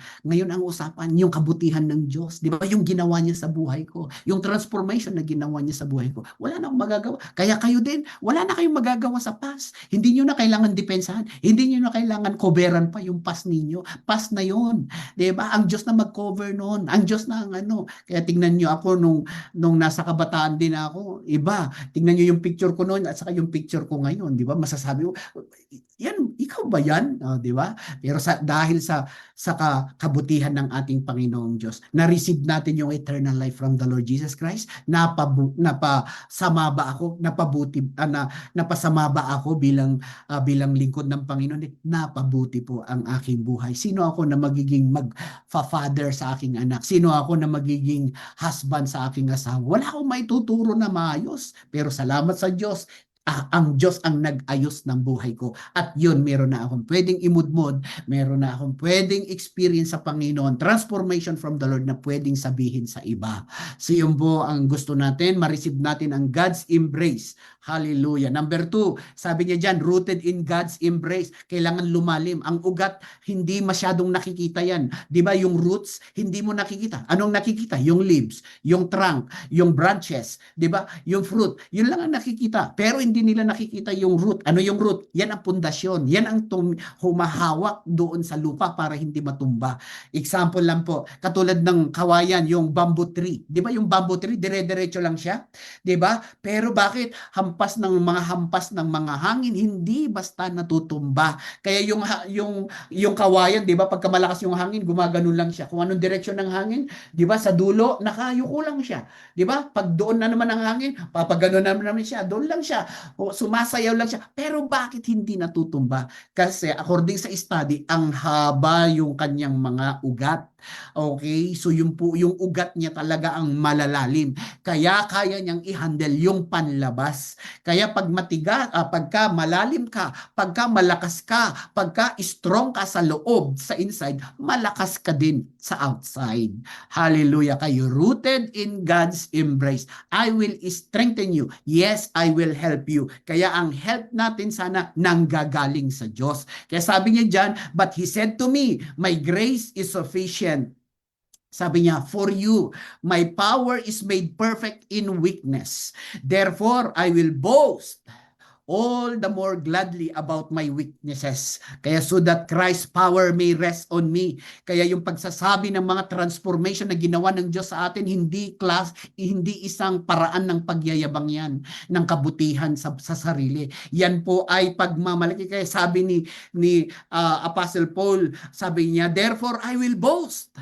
ang usapan, yung kabutihan ng Diyos. 'Di ba? Yung ginawa niya sa buhay ko, yung transformation na ginawa niya sa buhay ko. Wala na akong magagawa. Kaya kayo din, wala na kayong magagawa sa past. Hindi niyo na kailangan depensahan. Hindi niyo na kailangan coveran pa yung past ninyo. Past na yun. 'Di ba? Ang Diyos na mag-cover noon. Ang Diyos na ang ano. Kaya tingnan niyo ako nung nasa kabataan din ako, iba. Tingnan niyo yung picture ko noon at saka yung picture ko ngayon, 'di ba? Masasabi mo, yan, ikaw ba yan? Di ba? Pero dahil sa kabutihan ng ating Panginoong Diyos, na-receive natin yung eternal life from the Lord Jesus Christ, napasama ba ako, napasama ba ako bilang lingkod ng Panginoon? Napabuti po ang aking buhay. Sino ako na magiging mag-father sa aking anak? Sino ako na magiging husband sa aking asawa? Wala akong maituturo na maayos. Pero salamat sa Diyos, ang Diyos ang nag-ayos ng buhay ko. At yun, meron na akong pwedeng imudmod, meron na akong pwedeng experience sa Panginoon, transformation from the Lord na pwedeng sabihin sa iba. So yun po ang gusto natin, ma-receive natin ang God's embrace. Hallelujah. Number 2, sabi niya dyan, rooted in God's embrace. Kailangan lumalim. Ang ugat, hindi masyadong nakikita yan. Di ba yung roots, hindi mo nakikita. Anong nakikita? Yung leaves, yung trunk, yung branches, di ba? Yung fruit, yun lang ang nakikita. Pero hindi nila nakikita yung root. Ano yung root? Yan ang pundasyon. Yan ang humahawak doon sa lupa para hindi matumba. Example lang po, katulad ng kawayan, yung bamboo tree. Di ba yung bamboo tree, dire-diretso lang siya? Di ba? Pero bakit hampas ng mga hangin, hindi basta natutumba. Kaya yung kawayan, di ba, pagka malakas yung hangin, gumaganon lang siya. Kung anong direksyon ng hangin, di ba, sa dulo, nakayuko lang siya. Di ba? Pag doon na naman ang hangin, papaganon na naman siya, doon lang siya. O, sumasayaw lang siya. Pero bakit hindi natutumba? Kasi according sa study, ang haba yung kanyang mga ugat. Okay? So yung ugat niya talaga ang malalalim. Kaya kaya niyang i-handle yung panlabas. Kaya pagka malalim ka, pagka malakas ka, pagka strong ka sa loob, sa inside, malakas ka din sa outside. Hallelujah. Kayo rooted in God's embrace. I will strengthen you. Yes, I will help you. Kaya ang help natin sana nanggagaling sa Diyos. Kaya sabi niya dyan, but He said to me, my grace is sufficient. Sabi niya, for you, my power is made perfect in weakness. Therefore, I will boast all the more gladly about my weaknesses. Kaya so that Christ's power may rest on me. Kaya yung pagsasabi ng mga transformation na ginawa ng Diyos sa atin, hindi isang paraan ng pagyayabang yan, ng kabutihan sa sarili. Yan po ay pagmamalaki. Kaya sabi ni Apostle Paul, sabi niya, therefore I will boast.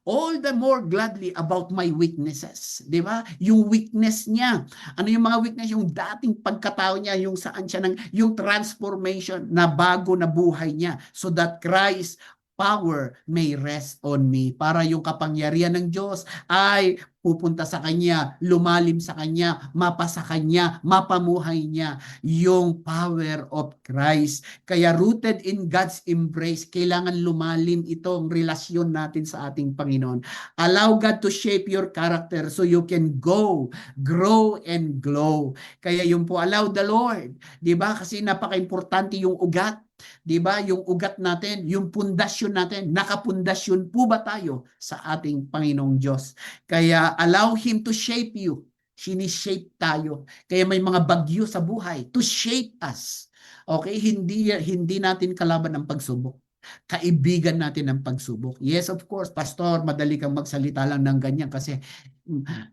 all the more gladly about my weaknesses. Di ba? Yung weakness niya. Ano yung mga weakness? Yung dating pagkatao niya, yung saan siya, yung transformation na bago na buhay niya. So that Christ power may rest on me. Para yung kapangyarihan ng Diyos ay pupunta sa Kanya, lumalim sa Kanya, mapa sa Kanya, mapamuhay niya yung power of Christ. Kaya rooted in God's embrace, kailangan lumalim itong relasyon natin sa ating Panginoon. Allow God to shape your character so you can go, grow, and glow. Kaya yung po, allow the Lord. Diba? Kasi napaka-importante yung ugat. 'Di ba? Yung ugat natin, yung pundasyon natin, nakapundasyon po ba tayo sa ating Panginoong Diyos? Kaya allow Him to shape you. Sinishape tayo. Kaya may mga bagyo sa buhay to shape us. Okay? Hindi natin kalaban ang pagsubok. Kaibigan natin ang pagsubok. Yes, of course, pastor, madali kang magsalita lang ng ganyan kasi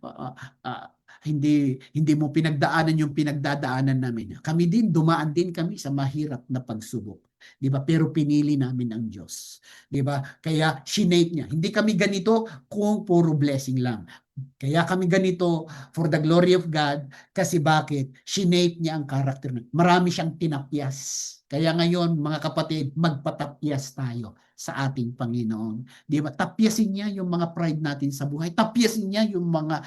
uh, uh, hindi mo pinagdaanan yung pinagdadaanan namin. Kami din, dumaan din kami sa mahirap na pagsubok. 'Di ba? Pero pinili namin ang Diyos. 'Di ba? Kaya shinape niya. Hindi kami ganito kung puro blessing lang. Kaya kami ganito for the glory of God kasi bakit? Shinape niya ang character. Marami siyang tinapyas. Kaya ngayon, mga kapatid, magpatapyas tayo sa ating Panginoon. 'Di ba? Tapyasin niya yung mga pride natin sa buhay. Tapyasin niya yung mga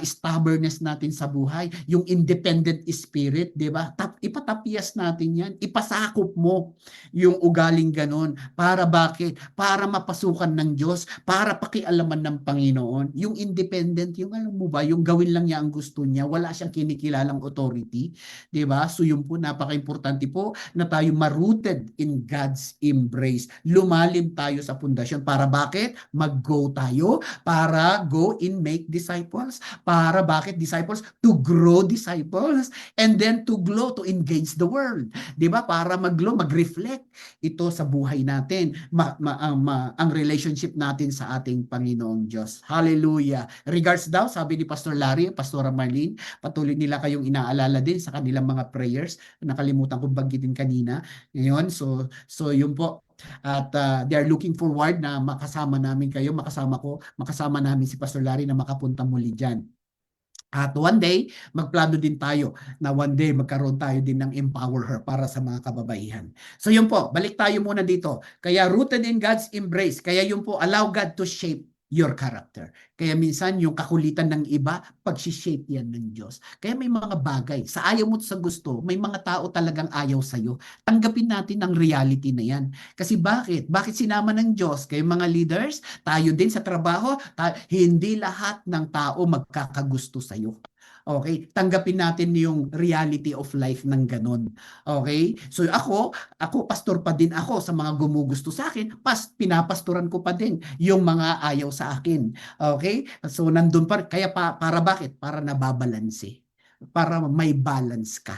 stubbornness natin sa buhay, yung independent spirit, 'di ba? Ipatapyas natin 'yan. Ipasakop mo yung ugaling ganon. Para bakit? Para mapasukan ng Diyos, para pakialaman ng Panginoon. Yung independent, yung alam mo ba, yung gawin lang niya ang gusto niya, wala siyang kinikilalang authority, 'di ba? So yun po, napaka-importante po na tayo ma-rooted in God's embrace. Lumalim tayo sa pundasyon. Para bakit? Mag-go tayo. Para go and make disciples. Para bakit disciples? To grow disciples. And then to glow, to engage the world. Diba? Para mag-glow, mag-reflect ito sa buhay natin. Ang relationship natin sa ating Panginoong Diyos. Hallelujah. Regards daw, sabi ni Pastor Larry, Pastora Marlene, patuloy nila kayong inaalala din sa kanilang mga prayers. Nakalimutan kong banggitin kanina. Ngayon, so yun po. At they are looking forward na makasama namin kayo, makasama namin si Pastor Larry na makapunta muli dyan. At one day, magplano din tayo na one day magkaroon tayo din ng Empower Her para sa mga kababaihan. So yun po, balik tayo muna dito. Kaya rooted in God's embrace, kaya yun po, allow God to shape your character. Kaya minsan yung kakulitan ng iba, pag-shape yan ng Diyos. Kaya may mga bagay, sa ayaw mo sa gusto, may mga tao talagang ayaw sa'yo. Tanggapin natin ang reality na yan. Kasi bakit? Bakit sinama ng Diyos? Kayo mga leaders, tayo din sa trabaho, hindi lahat ng tao magkakagusto sa'yo. Okay? Tanggapin natin yung reality of life ng ganun. Okay? So ako pastor pa din ako sa mga gumugusto sa akin, pinapastoran ko pa din yung mga ayaw sa akin. Okay? So nandun pa, kaya para bakit? Para nababalanse. Para may balance ka.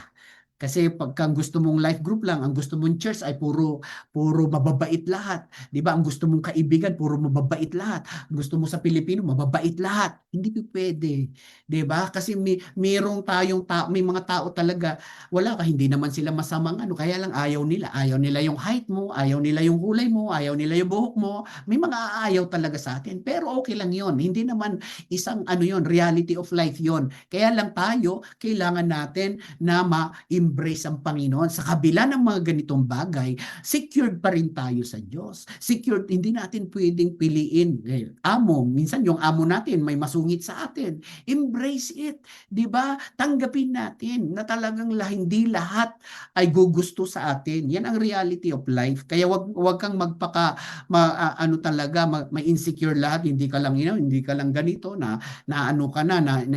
Kasi pagka gusto mong life group lang, ang gusto mong church ay puro mababait lahat. 'Di ba? Ang gusto mong kaibigan, puro mababait lahat. Ang gusto mo sa Pilipino, mababait lahat. Hindi pwede. 'Di ba? Kasi may mga tao talaga, wala ka, hindi naman sila masamang kaya lang ayaw nila. Ayaw nila yung height mo, ayaw nila yung kulay mo, ayaw nila yung buhok mo. May mga aayaw talaga sa atin. Pero okay lang 'yon. Hindi naman isang reality of life 'yon. Kaya lang tayo, kailangan natin na embrace ang Panginoon. Sa kabila ng mga ganitong bagay, secured pa rin tayo sa Diyos. Secured, hindi natin pwedeng piliin. Amo, minsan yung amo natin may masungit sa atin. Embrace it. 'Di ba? Tanggapin natin na talagang hindi lahat ay gugusto sa atin. Yan ang reality of life. Kaya wag kang ma-insecure lahat. Hindi ka lang hindi ka lang ganito na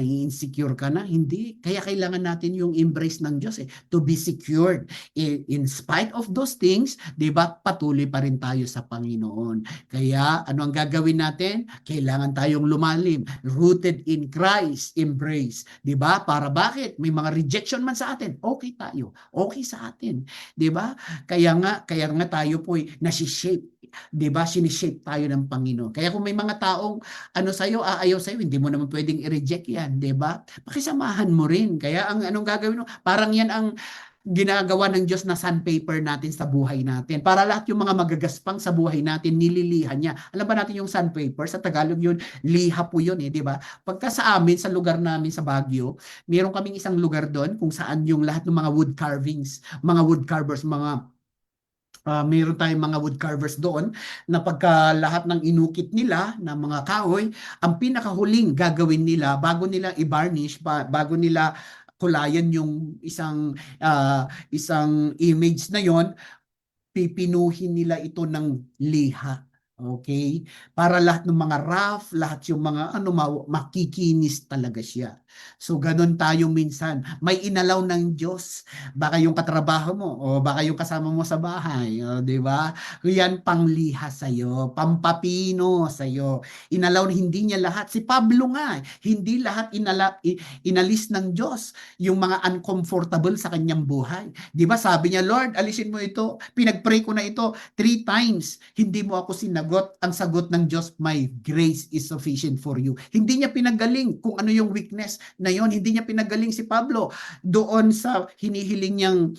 insecure ka na. Hindi. Kaya kailangan natin yung embrace ng Diyos to be secured. In spite of those things, 'di ba, patuloy pa rin tayo sa Panginoon. Kaya ano ang gagawin natin? Kailangan tayong lumalim, rooted in Christ, embrace. 'Di ba? Para bakit? May mga rejection man sa atin, okay tayo. Okay sa atin. 'Di ba? Kaya nga tayo po nasi-shape. 'Di ba? Sinishape tayo ng Panginoon. Kaya kung may mga taong ayaw sa'yo, hindi mo naman pwedeng i-reject yan, 'di ba? Pakisamahan mo rin. Kaya ang anong gagawin mo? Parang yan ang ginagawa ng Diyos na sandpaper natin sa buhay natin. Para lahat yung mga magagaspang sa buhay natin, nililihan niya. Alam ba natin yung sandpaper? Sa Tagalog yun, liha po yun eh, di ba? Pagka sa amin, sa lugar namin sa Baguio, meron kaming isang lugar doon kung saan yung lahat ng mga wood carvings, mga wood carvers, mga mayroon tayong mga wood carvers doon na pagka lahat ng inukit nila ng mga kahoy, ang pinakahuling gagawin nila bago nila i-varnish, bago nila kulayan yung isang image na yon, pipinuhin nila ito ng liha. Okay? Para lahat ng mga rough, lahat yung mga makikinis talaga siya. So ganun tayo minsan. May inalaw ng Diyos. Baka yung katrabaho mo o baka yung kasama mo sa bahay, o, di ba? Yan pangliha sa iyo, pampapino sa iyo. Inalaw hindi niya lahat. Si Pablo nga, hindi lahat inalis ng Diyos yung mga uncomfortable sa kanyang buhay. Di ba? Sabi niya, Lord, alisin mo ito. Pinagpray ko na ito 3 times. Hindi mo ako sinagot. Ang sagot ng Diyos, my grace is sufficient for you. Hindi niya pinagaling kung ano yung weakness na yon. Hindi niya pinagaling si Pablo doon sa hinihiling niyang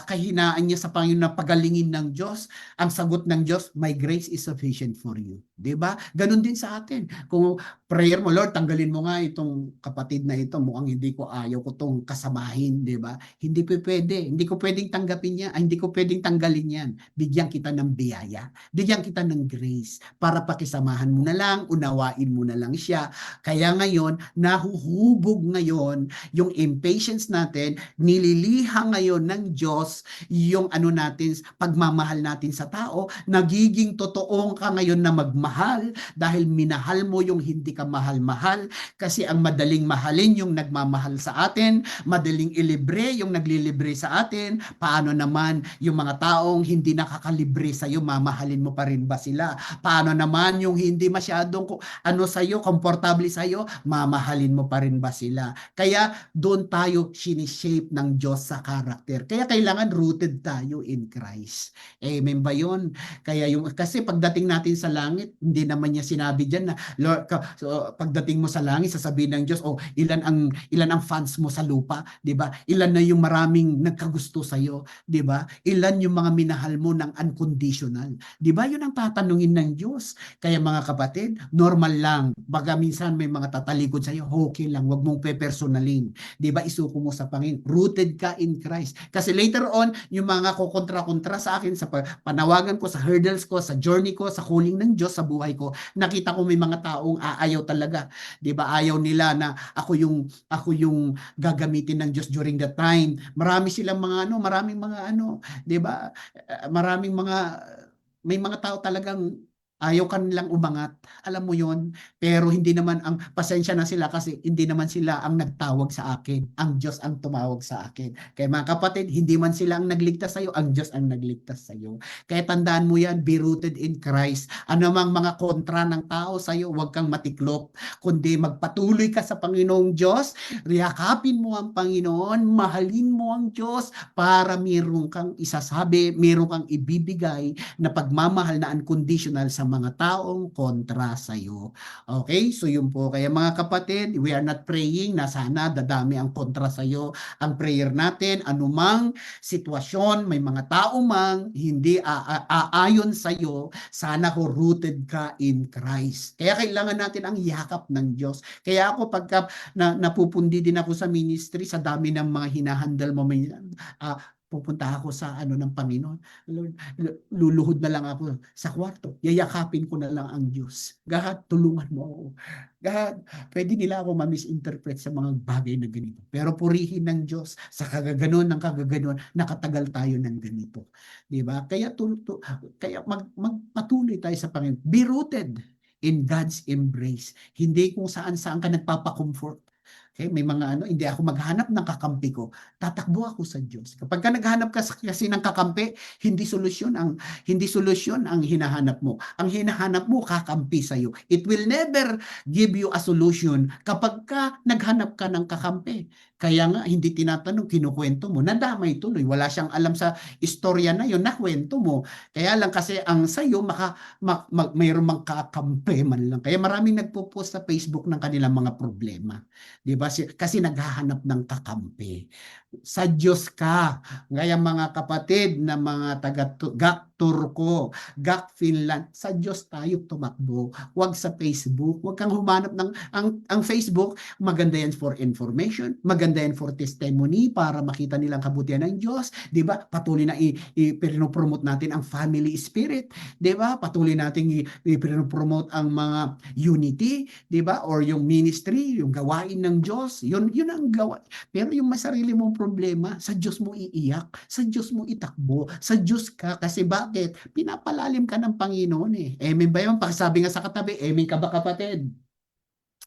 kahinaan niya sa Panginoon na pagalingin ng Diyos. Ang sagot ng Diyos, my grace is sufficient for you. Diba? Ganun din sa atin. Kung prayer mo, Lord, tanggalin mo nga itong kapatid na ito, mukhang hindi ko ayaw ko itong kasamahin, diba? Hindi po pwede. Hindi ko pwedeng tanggapin yan. Hindi ko pwedeng tanggalin yan. Bigyan kita ng biyaya. Bigyan kita ng grace para pakisamahan mo na lang, unawain mo na lang siya. Kaya ngayon, nahuhubog ngayon yung impatience natin, nililiha ngayon ng Diyos yung natin, pagmamahal natin sa tao, nagiging totoong ka ngayon na magmahal dahil minahal mo yung hindi ka mahal-mahal kasi ang madaling mahalin yung nagmamahal sa atin, madaling ilibre yung naglilibre sa atin. Paano naman yung mga taong hindi nakakalibre sa iyo, mamahalin mo pa rin ba sila? Paano naman yung hindi masyadong sa iyo, komportable sa iyo, mamahalin mo pa rin ba sila? Kaya doon tayo sinishape ng Diyos sa karakter. Kaya kailangan rooted tayo in Christ. Amen ba yun? Kaya kasi pagdating natin sa langit, hindi naman niya sinabi diyan na Lord, so, pagdating mo sa langit, sasabihin ng Diyos, ilan ang fans mo sa lupa, 'di ba? Ilan na yung maraming nagkagusto sa iyo, 'di ba? Ilan yung mga minahal mo ng unconditional. 'Di ba? Yun ang tatanungin ng Diyos. Kaya mga kapatid, normal lang. Baga minsan may mga tatalikod sa iyo, okay lang, wag mong pepersonalin. 'Di ba? Isuko mo sa Panginoon. Rooted ka in Christ. Kasi later on, yung mga kukontra-kontra sa akin sa panawagan ko, sa hurdles ko, sa journey ko, sa calling ng Diyos sa buhay ko, nakita ko may mga taong aayaw talaga. 'Di ba? Ayaw nila na ako yung gagamitin ng Diyos during that time. Marami silang maraming mga 'di ba? May mga tao talagang ayaw kanilang umangat. Alam mo yon. Pero hindi naman pasensya na sila kasi hindi naman sila ang nagtawag sa akin. Ang Diyos ang tumawag sa akin. Kaya mga kapatid, hindi man sila ang nagligtas sa iyo, ang Diyos ang nagligtas sa iyo. Kaya tandaan mo yan, be rooted in Christ. Ano mang mga kontra ng tao sa iyo, huwag kang matiklop, kundi magpatuloy ka sa Panginoong Diyos, riyakapin mo ang Panginoon, mahalin mo ang Diyos para meron kang isasabi, meron kang ibibigay na pagmamahal na unconditional sa mga taong kontra sa iyo. Okay? So yun po. Kaya mga kapatid, we are not praying na sana dadami ang kontra sa iyo. Ang prayer natin, anumang sitwasyon, may mga tao mang hindi aayon sa iyo, sana rooted ka in Christ. Kaya kailangan natin ang yakap ng Diyos. Kaya ako pagka napupundi din ako sa ministry, sa dami ng mga hinahandle mo, pupunta ako sa ng Panginoon. Luluhod na lang ako sa kwarto. Yayakapin ko na lang ang Diyos. God, tulungan mo ako. God, pwede nila ako ma-misinterpret sa mga bagay na ganito. Pero purihin ng Diyos sa kagaganon ng kagaganon, nakatagal tayo ng ganito. Diba? Kaya magpatuloy tayo sa Panginoon. Be rooted in God's embrace. Hindi kung saan-saan ka nagpapa-comfort. Okay, may mga hindi ako maghanap ng kakampi ko. Tatakbo ako sa Diyos. Kapag ka naghanap ka kasi ng kakampi, hindi solusyon ang hinahanap mo. Ang hinahanap mo kakampi sa iyo. It will never give you a solution kapag ka naghanap ka ng kakampi. Kaya nga hindi tinatanong, kinukwento mo, nadamay tuloy. Wala siyang alam sa istorya na 'yon, nakwento mo. Kaya lang kasi ang sa iyo mayroong mang kakampi man lang. Kaya maraming nagpo-post sa Facebook ng kanilang mga problema. 'Di ba? Kasi naghahanap ng kakampi. Sa Diyos ka. Ngaya mga kapatid na mga taga Turko, GAC Finland, sa Diyos tayo tumakbo. Huwag sa Facebook. Huwag kang humanap ng ang Facebook, maganda yan for information, maganda yan for testimony para makita nilang kabutihan ng Diyos, 'di ba? Patuloy na i-promote natin ang family spirit, 'di ba? Patuloy nating i-promote ang mga unity, 'di ba? Or yung ministry, yung gawain ng Diyos. Yun ang gawa. Pero yung masarili mong problema, sa Diyos mo iiyak, sa Diyos mo itakbo, sa Diyos ka. Kasi bakit? Pinapalalim ka ng Panginoon eh. Amen ba yun? Pakisabi nga sa katabi, amen ka ba kapatid?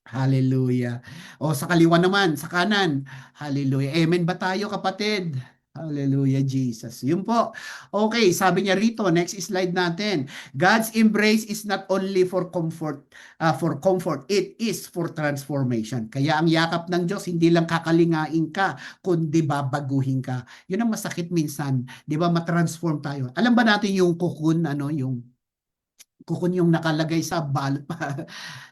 Hallelujah. O sa kaliwa naman, sa kanan. Hallelujah. Amen ba tayo kapatid? Hallelujah, Jesus. Yun po. Okay, sabi niya rito, next slide natin. God's embrace is not only for comfort, it is for transformation. Kaya ang yakap ng Diyos, hindi lang kakalingain ka, kundi babaguhin ka. Yun ang masakit minsan, 'di ba? Matransform tayo. Alam ba natin yung cocoon, yung cocoon yung nakalagay sa balot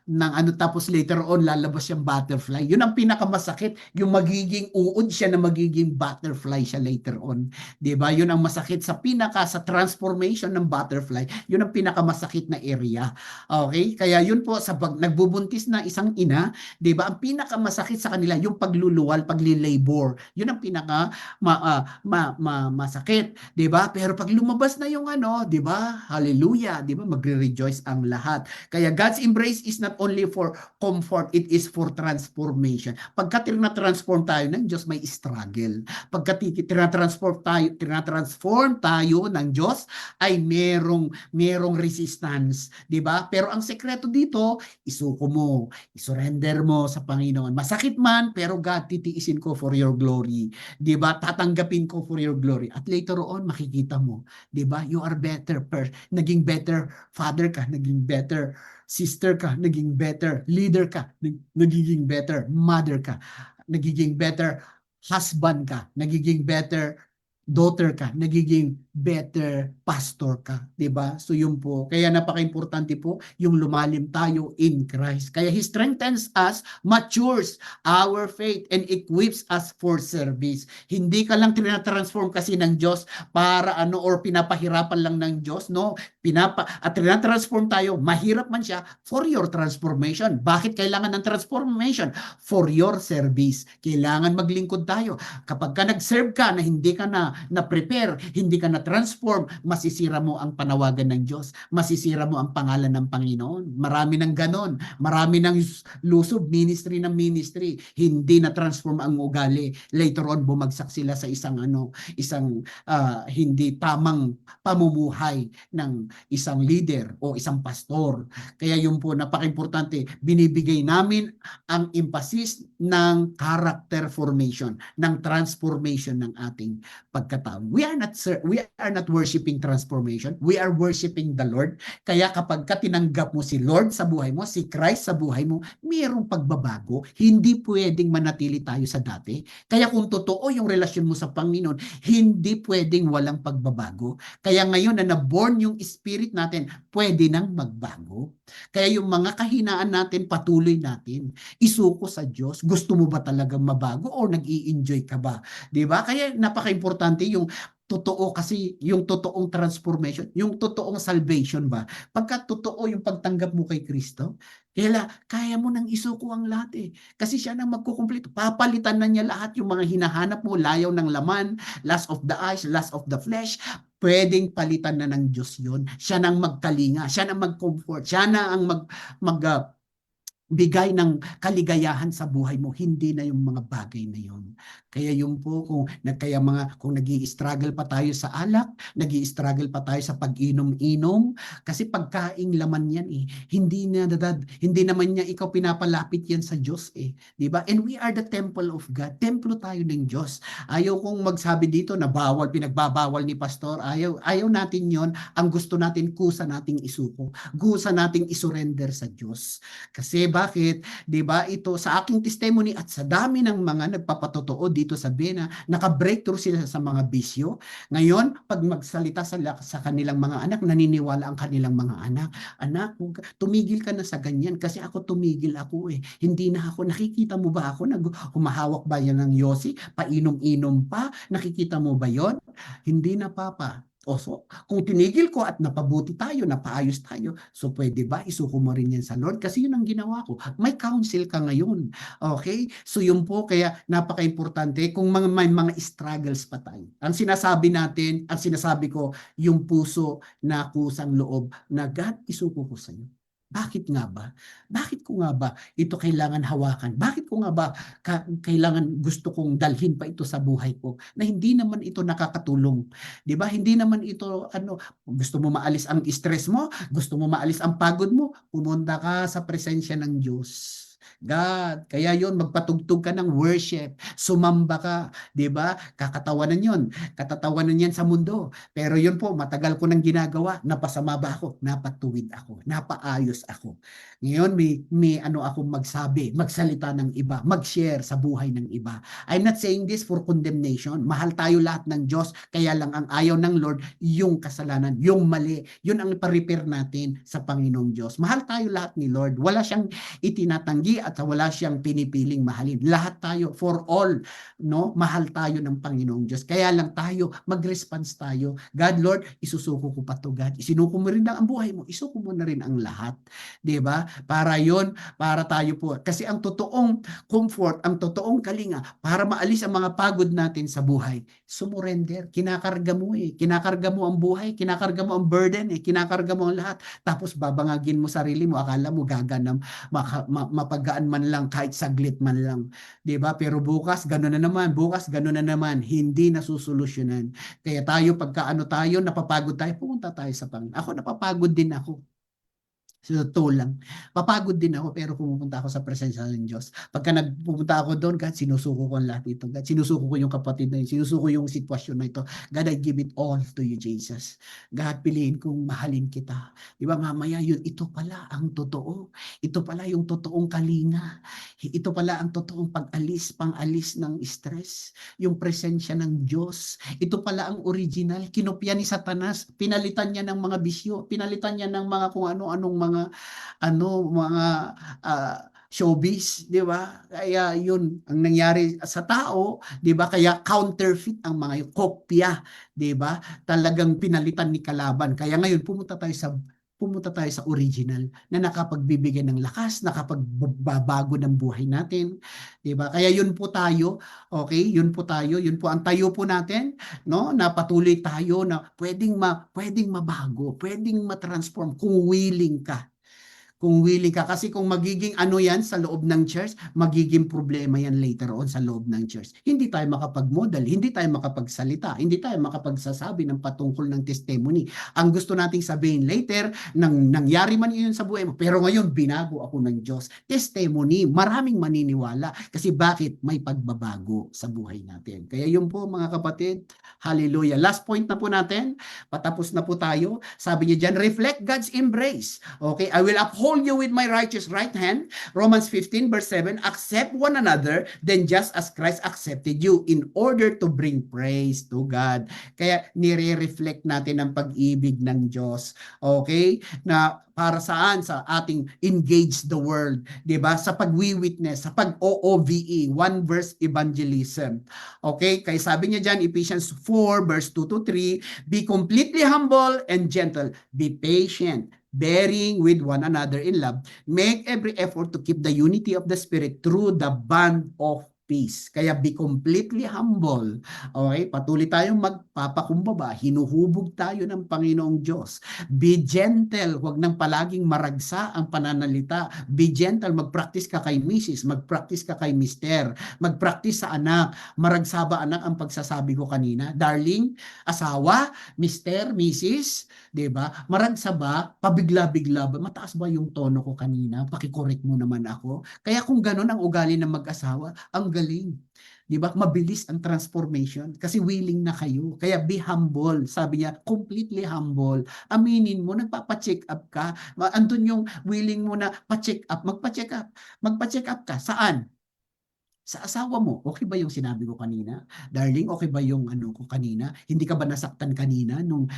ng tapos later on lalabas yung butterfly. Yun ang pinakamasakit, yung magiging uod siya na magiging butterfly siya later on. 'Di ba? Yun ang masakit sa sa transformation ng butterfly. Yun ang pinakamasakit na area. Okay? Kaya yun po sa pag nagbubuntis na isang ina, 'di ba? Ang pinakamasakit sa kanila yung pagluluwal, pagli-labor. Yun ang pinaka masakit, 'di ba? Pero pag lumabas na yung 'di ba? Hallelujah, 'di ba? Magre-rejoice ang lahat. Kaya God's embrace is not only for comfort, it is for transformation. Pagka tina-transform tayo ng Diyos, may struggle. Pagka tina-transform tayo ng Diyos, ay merong resistance, 'di ba? Pero ang sekreto dito, isuko mo, isurrender mo sa Panginoon. Masakit man, pero God, titiisin ko for your glory. 'Di ba? Tatanggapin ko for your glory. At later on, makikita mo, 'di ba? You are better naging better father ka, naging better sister ka, naging better leader ka, nagiging better mother ka, nagiging better husband ka, nagiging better daughter ka, nagiging better pastor ka, 'di ba? So yun po. Kaya napaka-importante po yung lumalim tayo in Christ. Kaya He strengthens us, matures our faith, and equips us for service. Hindi ka lang tina-transform kasi ng Diyos para or pinapahirapan lang ng Diyos, no? At tina-transform tayo, mahirap man siya, for your transformation. Bakit kailangan ng transformation? For your service. Kailangan maglingkod tayo. Kapag ka nag-serve ka na hindi ka na-prepare, hindi ka na-transform, masisira mo ang panawagan ng Diyos. Masisira mo ang pangalan ng Panginoon. Marami ng ganon. Marami ng lusob, ministry ng ministry. Hindi na-transform ang ugali. Later on, bumagsak sila sa isang hindi tamang pamumuhay ng isang leader o isang pastor. Kaya yun po, napaka-importante. Binibigay namin ang emphasis ng character formation, ng transformation ng ating pagkatao. We are not worshiping transformation. We are worshiping the Lord. Kaya kapag tinanggap mo si Lord sa buhay mo, si Christ sa buhay mo, mayroong pagbabago. Hindi pwedeng manatili tayo sa dati. Kaya kung totoo yung relasyon mo sa Panginoon, hindi pwedeng walang pagbabago. Kaya ngayon na naborn yung spirit natin, pwede nang magbago. Kaya yung mga kahinaan natin, patuloy natin. Isuko sa Diyos. Gusto mo ba talagang mabago o nag-i-enjoy ka ba? 'Di ba? Kaya napaka-importante yung totoo, kasi yung totoong transformation, yung totoong salvation ba? Pagka totoo yung pagtanggap mo kay Kristo, kaya mo nang isuko ang lahat eh. Kasi siya nang magkukumpleto. Papalitan na niya lahat yung mga hinahanap mo, layaw ng laman, lust of the eyes, lust of the flesh. Pwedeng palitan na ng Diyos yun. Siya nang magkalinga, siya nang mag-comfort, siya na ang bigay ng kaligayahan sa buhay mo, hindi na yung mga bagay na yun. Kaya yun po, kung nag-i-struggle pa tayo sa alak, nag-i-struggle pa tayo sa pag-inom-inom, kasi pagkaing laman yan eh. Hindi naman niya ikaw pinapalapit yan sa Diyos eh. Diba? And we are the temple of God. Templo tayo ng Diyos. Ayaw kong magsabi dito na pinagbabawal ni pastor. Ayaw natin yon. Ang gusto natin, kusa nating isuko. Kusa nating isurrender sa Diyos. Kasi bakit, 'di ba? Ito sa aking testimony at sa dami ng mga nagpapatotoo dito sa Bena, naka-breakthrough sila sa mga bisyo. Ngayon, pag magsalita sila sa kanilang mga anak, naniniwala ang kanilang mga anak. Anak, tumigil ka na sa ganyan kasi ako tumigil ako eh. Hindi na ako, nakikita mo ba ako, humahawak ba yan ng yosi? Painom-inom pa? Nakikita mo ba yon? Hindi na, Papa. O so, kung tinigil ko at napabuti tayo, napaayos tayo, so pwede ba isuko mo rin yan sa Lord? Kasi yun ang ginawa ko. May counsel ka ngayon. Okay? So yun po, kaya napaka-importante kung may mga struggles pa tayo. Ang sinasabi natin, ang sinasabi ko, yung puso na kusang loob na God, isuko ko sa iyo. Bakit nga ba? Bakit ko nga ba ito kailangan hawakan? Bakit ko nga ba kailangan gusto kong dalhin pa ito sa buhay ko na hindi naman ito nakakatulong? 'Di ba? Hindi naman ito gusto mo maalis ang stress mo, gusto mo maalis ang pagod mo, pumunta ka sa presensya ng Diyos. God, kaya yon magpatugtog ka ng worship, sumamba ka, 'di ba? Kakatawanan yon, katatawanan yan sa mundo. Pero yun po, matagal ko nang ginagawa, napasama ba ako? Napatuwid ako, napaayos ako. Ngayon may akong magsabi, magsalita ng iba, mag-share sa buhay ng iba. I'm not saying this for condemnation. Mahal tayo lahat ng Diyos, kaya lang ang ayaw ng Lord, yung kasalanan, yung mali, yun ang ipa-repair natin sa Panginoong Diyos. Mahal tayo lahat ni Lord. Wala siyang itinatanggi at wala siyang pinipiling mahalin. Lahat tayo, for all, no? Mahal tayo ng Panginoong Diyos. Kaya lang tayo, mag-response tayo. God, Lord, isusuko ko pa to, God. Isinuko mo rin ang buhay mo. Isuko mo na rin ang lahat. 'Di ba? Para yon, para tayo po. Kasi ang totoong comfort, ang totoong kalinga, para maalis ang mga pagod natin sa buhay, sumurrender. Kinakarga mo eh. Kinakarga mo ang buhay, kinakarga mo ang burden eh, kinakarga mo ang lahat. Tapos babangagin mo sarili mo, akala mo gaganam, mapagaan man lang kahit saglit man lang. 'Di ba? Pero bukas gano'n na naman, bukas gano'n na naman, hindi nasusolusyonan. Kaya tayo tayo, napapagod tayo, pumunta tayo sa Panginoon. Ako napapagod din ako. Sa totoo lang. Papagod din ako pero pumupunta ako sa presensya ng Diyos. Pagka nagpupunta ako doon, God, sinusuko ko ang lahat ito. God, sinusuko ko yung kapatid na yun. Sinusuko yung sitwasyon na ito. God, I give it all to you, Jesus. God, piliin kong mahalin kita. Di ba mamaya yun, ito pala ang totoo. Ito pala yung totoong kalinga. Ito pala ang totoong pangalis ng stress. Yung presensya ng Diyos. Ito pala ang original. Kinopya ni Satanas. Pinalitan niya ng mga bisyo. Pinalitan niya ng mga kung ano-anong mga showbiz, 'di ba? Kaya 'yun ang nangyari sa tao, 'di ba? Kaya counterfeit ang mga kopya, 'di ba? Talagang pinalitan ni kalaban. Kaya ngayon pumunta tayo sa original na nakapagbibigay ng lakas, nakapagbabago ng buhay natin, 'di ba? Kaya 'yun po tayo, okay? 'Yun po tayo, 'yun po ang tayo po natin, no? Na patuloy tayo na pwedeng mabago, pwedeng ma-transform kung willing ka. Kung willing ka. Kasi kung magiging yan sa loob ng church, magiging problema yan later on sa loob ng church. Hindi tayo makapag-model, hindi tayo makapagsalita, hindi tayo makapagsasabi ng patungkol ng testimony. Ang gusto nating sabihin later, nangyari man yun sa buhay mo, pero ngayon binago ako ng Diyos. Testimony, maraming maniniwala. Kasi bakit? May pagbabago sa buhay natin. Kaya yun po mga kapatid, hallelujah. Last point na po natin, patapos na po tayo. Sabi niya dyan, reflect God's embrace. Okay, I will uphold you with my righteous right hand. Romans 15 verse 7, accept one another, then just as Christ accepted you in order to bring praise to God. Kaya nire-reflect natin ang pag-ibig ng Diyos. Okay? Na para saan? Sa ating engage the world. 'Di ba? Sa pag-witness, sa pag-OOVE, one verse evangelism. Okay? Kaya sabi niya dyan, Ephesians 4 verse 2 to 3, be completely humble and gentle. Be patient, bearing with one another in love, make every effort to keep the unity of the Spirit through the bond of peace. Kaya be completely humble. Okay? Patuloy tayong magpapakumbaba. Hinuhubog tayo ng Panginoong Diyos. Be gentle. Huwag nang palaging maragsa ang pananalita. Be gentle. Mag-practice ka kay Mrs. Mag-practice ka kay Mister. Mag-practice sa anak. Maragsa ba anak ang pagsasabi ko kanina? Darling, asawa, Mister, Mrs., 'di ba? Maragsa ba? Pabigla-bigla ba? Mataas ba yung tono ko kanina? Paki-correct mo naman ako. Kaya kung ganun ang ugali ng mag-asawa, ang magaling. Di ba? Mabilis ang transformation kasi willing na kayo. Kaya be humble. Sabi niya, completely humble. Aminin mo, nagpapa-check up ka. Andun yung willing mo na pa-check up. Magpa-check up. Magpa-check up ka. Saan? Sa asawa mo, okay ba yung sinabi ko kanina? Darling, okay ba yung ano ko kanina? Hindi ka ba nasaktan kanina nung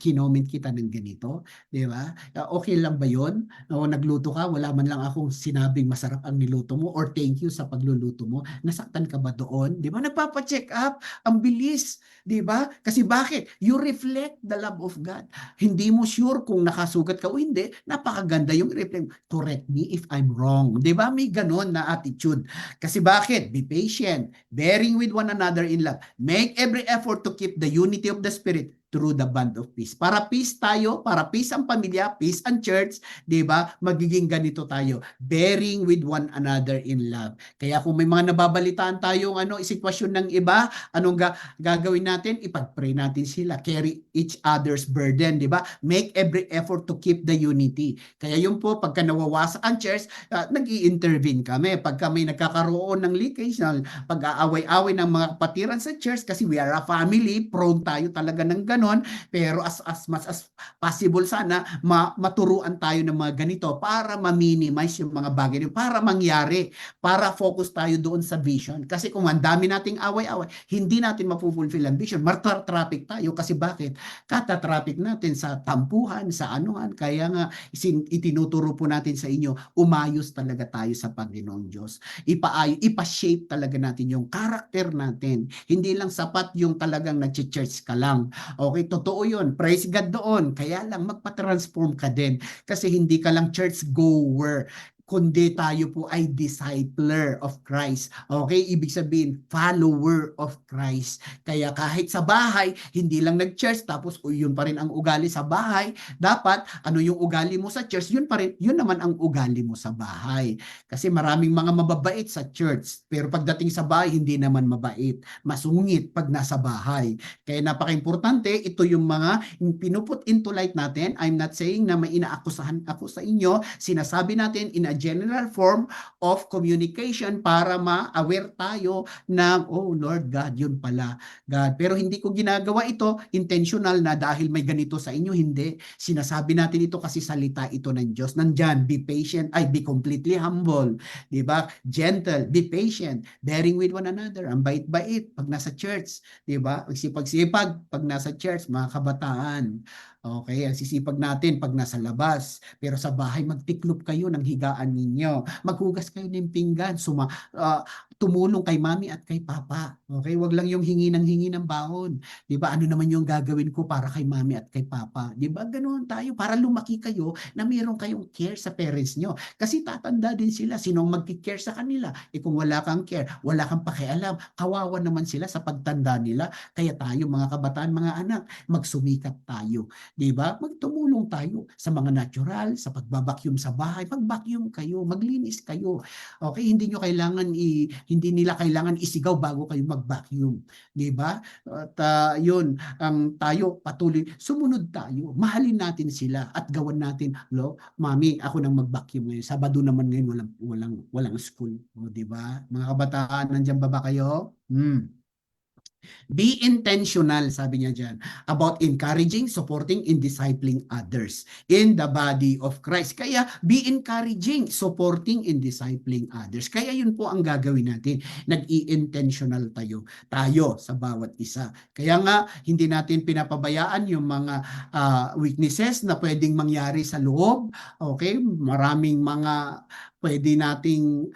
kinoment kita ng ganito? Di ba? Okay lang ba yun? O nagluto ka, wala man lang akong sinabing masarap ang niluto mo or thank you sa pagluluto mo. Nasaktan ka ba doon? Di ba? Nagpapa-check up. Ang bilis. Di ba? Kasi bakit? You reflect the love of God. Hindi mo sure kung nakasugat ka o hindi. Napakaganda yung reflect. Correct me if I'm wrong. Di ba? May ganon na attitude. Kasi bakit? Be patient, bearing with one another in love. Make every effort to keep the unity of the Spirit through the bond of peace. Para peace tayo, para peace ang pamilya, peace ang church, di ba? Magiging ganito tayo, bearing with one another in love. Kaya kung may mga nababalitaan tayong sitwasyon ng iba, anong gagawin natin? Ipag-pray natin sila, carry each other's burden, di ba? Make every effort to keep the unity. Kaya yun po, pagka nawawasak ang church, nag-i-intervene kami. Pagka may nagkakaroon ng leakage, pag-aaway-away ng mga kapatiran sa church, kasi we are a family, prone tayo talaga ng ganon, pero as much as possible sana, maturuan tayo ng mga ganito para ma-minimize yung mga bagay nyo, para mangyari, para focus tayo doon sa vision. Kasi kung ang dami nating away-away, hindi natin mapufulfill ang vision, traffic tayo. Kasi bakit? Kata-traffic natin sa tampuhan, sa anuhan, kaya nga itinuturo po natin sa inyo, umayos talaga tayo sa Panginoong Diyos. Ipa-shape talaga natin yung character natin. Hindi lang sapat yung talagang nag-church ka lang. Okay, totoo yun. Praise God doon. Kaya lang magpa-transform ka din. Kasi hindi ka lang church goer, kundi tayo po ay discipler of Christ. Okay? Ibig sabihin, follower of Christ. Kaya kahit sa bahay, hindi lang nag-church, tapos yun pa rin ang ugali sa bahay. Dapat, ano yung ugali mo sa church, yun pa rin, yun naman ang ugali mo sa bahay. Kasi maraming mga mababait sa church, pero pagdating sa bahay, hindi naman mabait. Masungit pag nasa bahay. Kaya napaka-importante, ito yung mga pinuput into light natin. I'm not saying na may inaakusahan ako sa inyo. Sinasabi natin in a general form of communication para ma-aware tayo na, oh Lord God, yun pala, God. Pero hindi ko ginagawa ito intentional na dahil may ganito sa inyo, hindi. Sinasabi natin ito kasi salita ito ng Diyos. Nandyan, be patient, be completely humble. Diba? Gentle, be patient, bearing with one another. Ang bait-bait pag nasa church. Diba? Sipag-sipag pag nasa church, mga kabataan. Okay, ang sisipag natin pag nasa labas. Pero sa bahay, magtiklop kayo ng higaan ninyo. Maghugas kayo ng pinggan. Tumulong kay mami at kay papa. Okay, wag lang yung hingi ng baon. 'Di ba? Ano naman yung gagawin ko para kay mami at kay papa? 'Di ba? Ganoon tayo para lumaki kayo na meron kayong care sa parents nyo. Kasi tatanda din sila. Sinong magki-care sa kanila? Kung wala kang care, wala kang pakialam, kawawa naman sila sa pagtanda nila. Kaya tayo mga kabataan, mga anak, magsumikap tayo. 'Di ba? Magtumulong tayo sa mga natural, sa pagbabacuum sa bahay. Mag-vacuum kayo, maglinis kayo. Okay, hindi nila kailangan isigaw bago kayo mag-vacuum, 'di ba? At yun, tayo patuloy sumunod tayo. Mahalin natin sila at gawan natin, mami, ako nang mag-vacuum ngayon. Sabado naman ngayon walang school, 'di ba? Mga kabataan, nandiyan ba kayo? Be intentional, sabi niya dyan, about encouraging, supporting, and discipling others in the body of Christ. Kaya, be encouraging, supporting, and discipling others. Kaya yun po ang gagawin natin. Nag-i-intentional tayo sa bawat isa. Kaya nga, hindi natin pinapabayaan yung mga weaknesses na pwedeng mangyari sa loob. Okay? Maraming mga pwede nating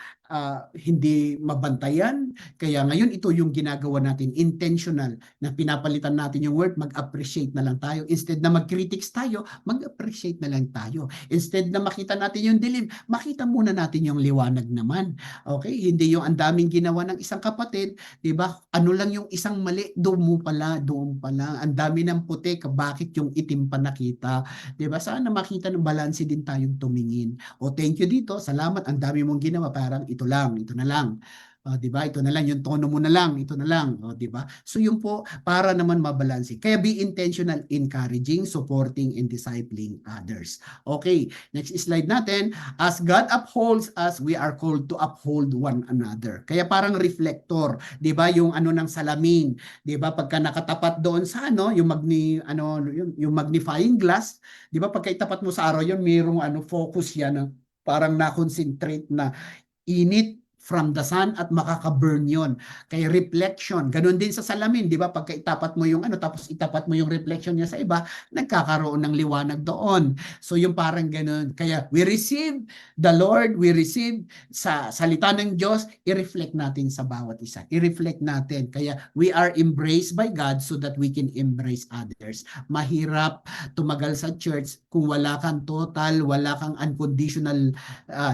hindi mabantayan. Kaya ngayon ito yung ginagawa natin, intentional, na pinapalitan natin yung word, mag-appreciate na lang tayo. Instead na mag-critics tayo, mag-appreciate na lang tayo. Instead na makita natin yung dilim, makita muna natin yung liwanag naman. Okay? Hindi yung ang daming ginawa ng isang kapatid, 'di ba? Ano lang yung isang mali, doon pala. Ang dami ng puti, bakit yung itim pa nakita? 'Di ba? Sana makita ng balanse din tayong tumingin. O thank you dito, salamat, ang dami mong ginawa, parang ito ito lang, ito na lang. 'Di ba? Ito na lang, yung tono mo na lang, ito na lang, 'di ba? So yun po para naman mabalanse. Kaya be intentional encouraging, supporting and discipling others. Okay, next slide natin. As God upholds us, we are called to uphold one another. Kaya parang reflector, 'di ba? Yung ano ng salamin, 'di ba? Pagka nakatapat doon sa yung magnifying glass, 'di ba? Pagka itapat mo sa araw yun, mayroong focus yan, parang na-concentrate na init from the sun at makaka-burn yon. Kaya reflection, ganun din sa salamin, di ba? Pagka itapat mo yung tapos itapat mo yung reflection niya sa iba, nagkakaroon ng liwanag doon. So yung parang ganun. Kaya we receive the Lord, we receive sa salita ng Diyos, i-reflect natin sa bawat isa. I-reflect natin. Kaya we are embraced by God so that we can embrace others. Mahirap tumagal sa church kung wala kang total, wala kang unconditional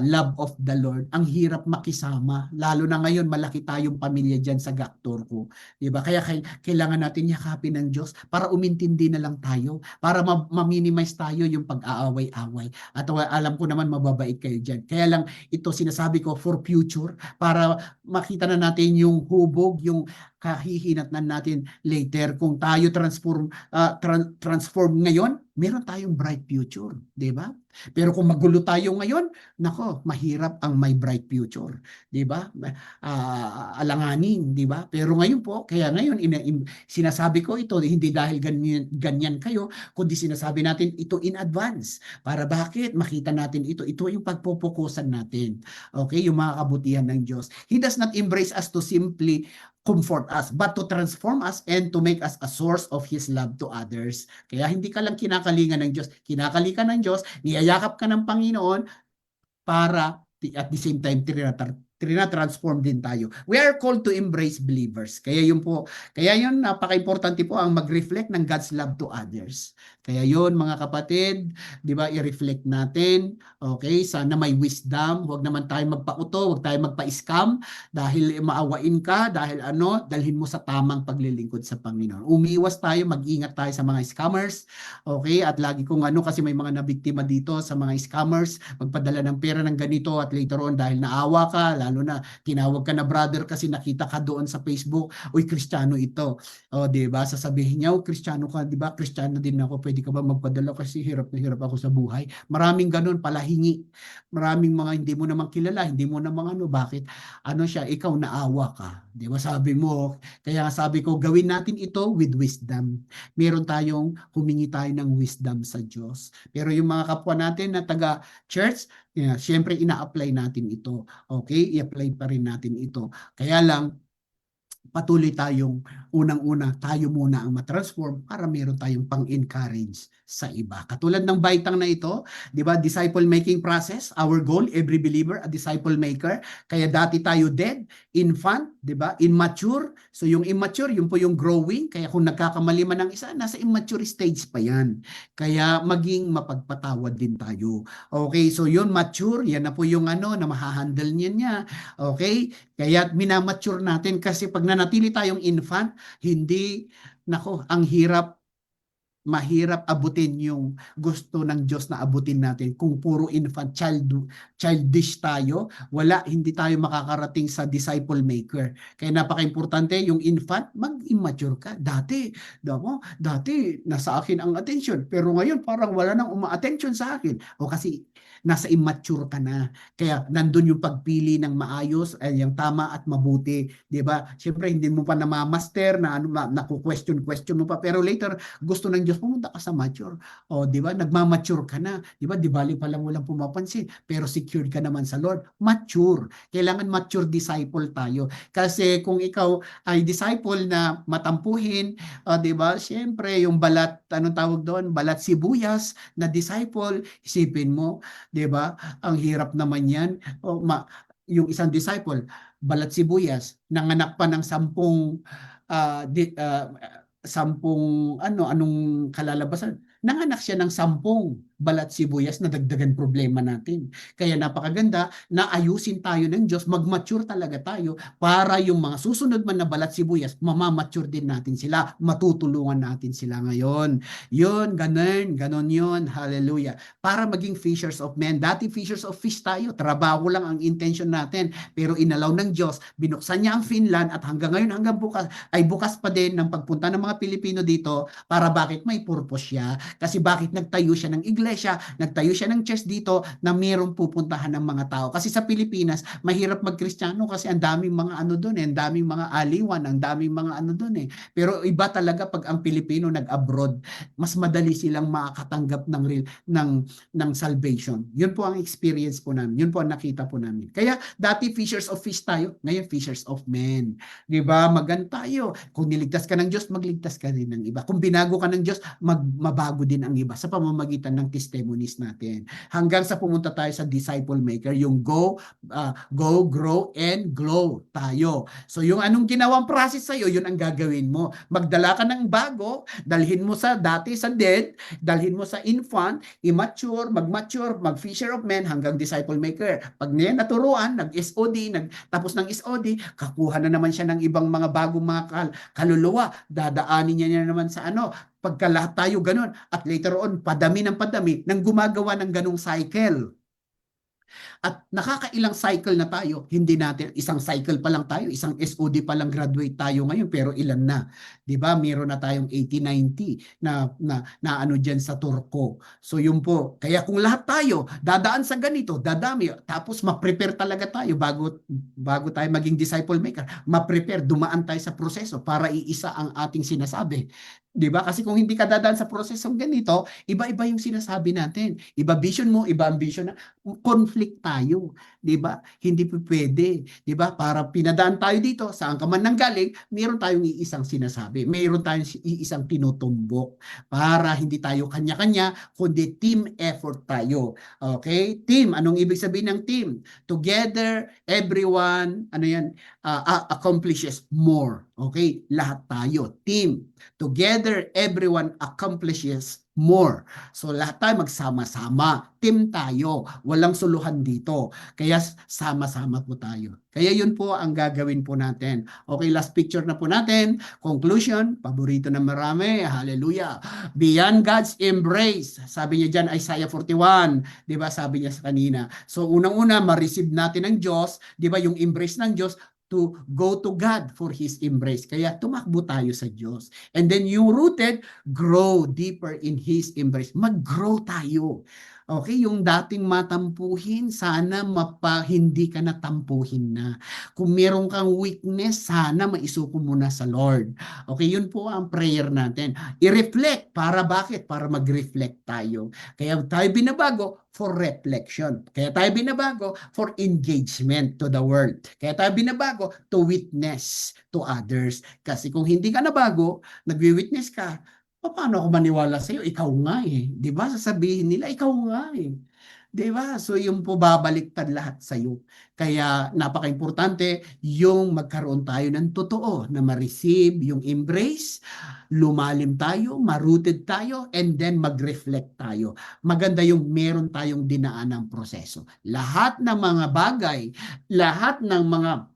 love of the Lord. Ang hirap makisama. Lalo na ngayon, malaki tayong pamilya dyan sa Gaktor ko. Diba? Kaya kailangan natin yakapin ng Diyos para umintindi na lang tayo. Para ma-minimize tayo yung pag-aaway-away. At alam ko naman mababait kayo dyan. Kaya lang ito sinasabi ko for future para makita na natin yung hubog, yung kahihinatnan natin later. Kung tayo transform ngayon, meron tayong bright future, 'di ba? Pero kung magulo tayo ngayon, nako, mahirap ang may bright future, 'di ba? Alanganin, 'di ba? Pero ngayon po, kaya ngayon sinasabi ko ito hindi dahil ganyan kayo, kundi sinasabi natin ito in advance. Para bakit? Makita natin ito. Ito yung pagpopokusan natin. Okay, yung mga kabutihan ng Diyos. He does not embrace us to simply comfort us, but to transform us and to make us a source of His love to others. Kaya hindi ka lang kinakalingan ng Diyos, kinakalikan ng Diyos, niyayakap ka ng Panginoon para at the same time transform din tayo. We are called to embrace believers. Kaya yun po, napaka-importante po ang mag-reflect ng God's love to others. Kaya yun mga kapatid, 'di ba, i-reflect natin. Okay, sana may wisdom, huwag naman tayo magpauto, huwag tayo magpa-scam dahil maawain ka, dahil dalhin mo sa tamang paglilingkod sa Panginoon. Umiwas tayo, mag-ingat tayo sa mga scammers. Okay, at lagi kong kasi may mga nabiktima dito sa mga scammers, magpadala ng pera ng ganito at later on dahil naawa ka, lalo na tinawag ka na brother kasi nakita ka doon sa Facebook, uy, Kristiyano ito. O, di ba? Sasabihin niya, Kristiyano ka, di ba? Kristiyano din ako, pwede ka ba magpadala kasi hirap na hirap ako sa buhay. Maraming ganun, palahingi. Maraming mga hindi mo naman kilala, hindi mo naman bakit? Siya, ikaw naawa ka. Di ba? Sabi mo, kaya sabi ko, gawin natin ito with wisdom. Meron humingi tayo ng wisdom sa Diyos. Pero yung mga kapwa natin na taga-church, siyempre ina-apply natin ito. Okay? I-apply pa rin natin ito. Kaya lang, patuloy tayong unang-una, tayo muna ang matransform para meron tayong pang-encourage sa iba. Katulad ng baitang na ito, di ba, disciple making process, our goal, every believer, a disciple maker. Kaya dati tayo dead, infant, di ba, immature. So yung immature, yun po yung growing. Kaya kung nagkakamali man ng isa, nasa immature stage pa yan. Kaya maging mapagpatawad din tayo. Okay, so yun, mature, yan na po yung na mahahandle niya. Okay, kaya minamature natin kasi pag nanatili tayong infant, ang mahirap abutin yung gusto ng Diyos na abutin natin. Kung puro infant, childish tayo, hindi tayo makakarating sa disciple maker. Kaya napaka-importante yung infant, mag-immature ka. Dati, nasa akin ang attention, pero ngayon parang wala nang uma-attention sa akin. O kasi nasa immature ka na. Kaya nandun yung pagpili ng maayos, yung tama at mabuti. Diba? Siyempre, hindi mo pa namamaster na naku-question mo pa. Pero later, gusto ng Diyos, pumunta ka sa mature. O, diba? Nagmamature ka na. Diba? Di bali pa lang walang pumapansin. Pero secured ka naman sa Lord. Mature. Kailangan mature disciple tayo. Kasi kung ikaw ay disciple na matampuhin, diba? Siyempre, yung balat, anong tawag doon? Balat sibuyas na disciple, isipin mo, 'di ba? Ang hirap naman 'yan. Yung isang disciple, balat sibuyas, nanganak pa ng 10 anong kalalabasan? Nanganak siya ng 10 balat sibuyas na dagdagan problema natin. Kaya napakaganda na ayusin tayo ng Diyos, mag-mature talaga tayo para yung mga susunod man na balat sibuyas, mamamature din natin sila, matutulungan natin sila ngayon. Yun, ganon yun. Hallelujah. Para maging fishers of men. Dati fishers of fish tayo, trabaho lang ang intention natin, pero inalaw ng Diyos, binuksan niya ang Finland at hanggang ngayon, hanggang bukas, ay bukas pa din ng pagpunta ng mga Pilipino dito para bakit may purpose siya. Kasi bakit nagtayo siya ng iglesia, nagtayo siya ng church dito na mayroong pupuntahan ng mga tao. Kasi sa Pilipinas, mahirap mag-Kristiyano kasi ang daming mga ano doon ang daming mga aliwan, ang daming mga ano doon Pero iba talaga pag ang Pilipino nag-abroad, mas madali silang makakatanggap ng salvation. Yun po ang experience po namin. Yun po ang nakita po namin. Kaya dati fishers of fish tayo, ngayon fishers of men. 'Di ba? Magan tayo. Kung niligtas ka ng Diyos, magligtas ka din ng iba. Kung binago ka ng Diyos, mabago din ang iba sa pamamagitan ng testimonies natin. Hanggang sa pumunta tayo sa disciple maker, yung go, grow, and glow tayo. So yung anong ginawang process sa'yo, yun ang gagawin mo. Magdala ka ng bago, dalhin mo sa dati sa dead, dalhin mo sa infant, immature, mag-fisher of men hanggang disciple maker. Pag niya naturuan, nag-SOD, tapos ng SOD, kakuha na naman siya ng ibang mga bagong mga kaluluwa. Dadaanin niya naman sa pagka lahat tayo ganun. At later on, padami ng gumagawa ng ganung cycle. At nakakailang cycle na tayo, hindi natin, isang cycle pa lang tayo, isang SOD pa lang graduate tayo ngayon, pero ilan na? 'Di ba? Meron na tayong 80-90 na ano diyan sa Turko. So yun po. Kaya kung lahat tayo dadaan sa ganito, dadami, tapos ma-prepare talaga tayo bago tayo maging disciple maker, ma-prepare, dumaan tayo sa proseso para iisa ang ating sinasabi. 'Di ba? Kasi kung hindi ka dadaan sa prosesong ganito, iba-iba yung sinasabi natin. Iba vision mo, iba ang vision na conflict tayo, 'di ba? Hindi pwede, 'di ba? Para pinadaan tayo dito, saan ka man nanggaling, mayroon tayong iisang sinasabi, mayroon tayong iisang tinutumbok para hindi tayo kanya-kanya, kundi team effort tayo. Okay? Team, anong ibig sabihin ng team? Together, everyone, accomplishes more. Okay? Lahat tayo, team. Together, everyone accomplishes more. So lahat tayo magsama-sama. Team tayo. Walang suluhan dito. Kaya sama-sama po tayo. Kaya yun po ang gagawin po natin. Okay, last picture na po natin. Conclusion, paborito na marami. Hallelujah. Beyond God's embrace. Sabi niya dyan, Isaiah 41. Di ba? Sabi niya sa kanina. So unang-una, ma-receive natin ng Diyos. Di ba? Yung embrace ng Diyos, to go to God for His embrace. Kaya tumakbo tayo sa Diyos. And then yung rooted, grow deeper in His embrace. Mag-grow tayo. Okay, yung dating matampuhin, sana hindi ka natampuhin na. Kung meron kang weakness, sana maisuko mo na sa Lord. Okay, yun po ang prayer natin. I-reflect. Para bakit? Para mag-reflect tayo. Kaya tayo binabago for reflection. Kaya tayo binabago for engagement to the world. Kaya tayo binabago to witness to others. Kasi kung hindi ka nabago, nagwi-witness ka, paano ako maniwala sa iyo? Ikaw nga eh. 'Di ba? Sasabihin nila, ikaw nga eh. 'Di ba? So yung po babaliktad lahat sa iyo. Kaya napaka-importante yung magkaroon tayo ng totoo na ma-receive yung embrace, lumalim tayo, ma-rooted tayo, and then mag-reflect tayo. Maganda yung meron tayong dinaanang proseso. Lahat ng mga bagay, lahat ng mga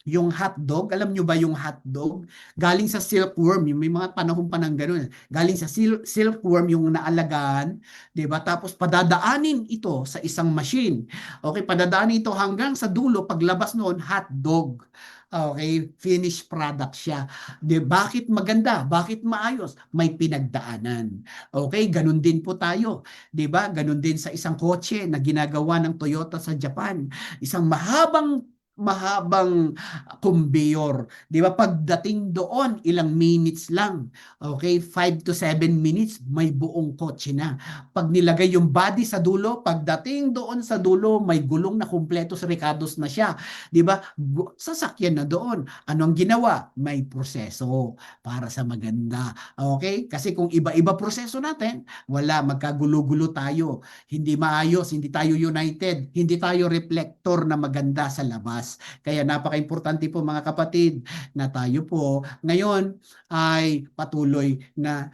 yung hotdog, alam nyo ba yung hotdog? Galing sa silkworm, may mga panahon pa ng gano'n. Galing sa silkworm yung naalagaan, 'di ba? Tapos padadaanin ito sa isang machine. Okay, padadaanin ito hanggang sa dulo, paglabas noon, hotdog. Okay, finished product siya. Bakit maganda? Bakit maayos? May pinagdaanan. Okay, ganun din po tayo. 'Di ba? Ganun din sa isang kotse na ginagawa ng Toyota sa Japan. Isang mahabang conveyor. Di ba? Pagdating doon, ilang minutes lang. Okay? 5 to 7 minutes, may buong kotse na. Pag nilagay yung body sa dulo, pagdating doon sa dulo, may gulong na kumpleto sa recados na siya. Di ba? Sasakyan na doon. Anong ginawa? May proseso para sa maganda. Okay? Kasi kung iba-iba proseso natin, wala, magkagulo-gulo tayo. Hindi maayos, hindi tayo united, hindi tayo reflector na maganda sa labas. lumalabas. Kaya napaka-importante po mga kapatid na tayo po ngayon ay patuloy na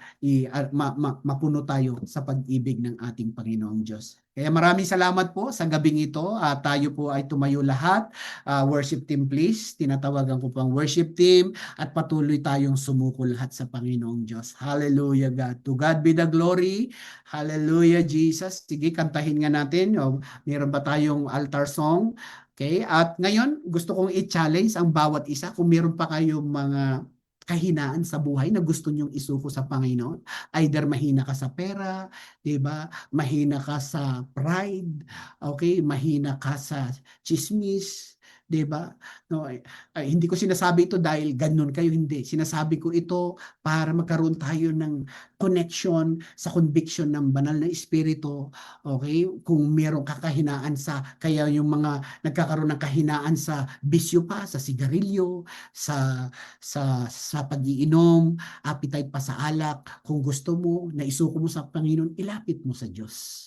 mapuno tayo sa pag-ibig ng ating Panginoong Diyos. Kaya maraming salamat po sa gabing ito at tayo po ay tumayo lahat. Worship team please, tinatawagan ko pang worship team at patuloy tayong sumuko lahat sa Panginoong Diyos. Hallelujah God. To God be the glory. Hallelujah Jesus. Sige, kantahin nga natin. O, meron ba tayong altar song? Okay, at ngayon gusto kong i-challenge ang bawat isa kung meron pa kayong mga kahinaan sa buhay na gusto nyong isuko sa Panginoon. Either mahina ka sa pera, 'di ba? Mahina ka sa pride, okay? Mahina ka sa chismis, 'di ba? No, hindi ko sinasabi ito dahil ganun kayo, hindi. Sinasabi ko ito para magkaroon tayo ng connection sa conviction ng banal na espiritu, okay? Kung merong kakahinaan sa kaya yung mga nagkakaroon ng kahinaan sa bisyo pa, sa sigarilyo, sa pag-iinom, appetite pa sa alak, kung gusto mo na isuko mo sa Panginoon, ilapit mo sa Diyos.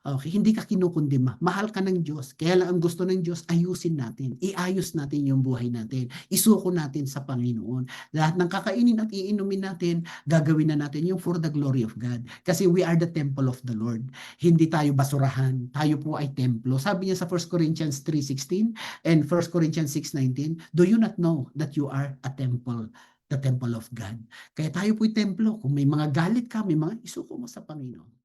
Okay, hindi ka kinukundima. Mahal ka ng Diyos. Kaya lang ang gusto ng Diyos, ayusin natin. Iayos natin yung buhay natin. Isuko natin sa Panginoon. Lahat ng kakainin at iinumin natin, gagawin na natin yung for the glory of God. Kasi we are the temple of the Lord. Hindi tayo basurahan. Tayo po ay templo. Sabi niya sa 1 Corinthians 3:16 and 1 Corinthians 6:19, do you not know that you are a temple? The temple of God. Kaya tayo po'y templo. Kung may mga galit ka, may mga isuko mo sa Panginoon.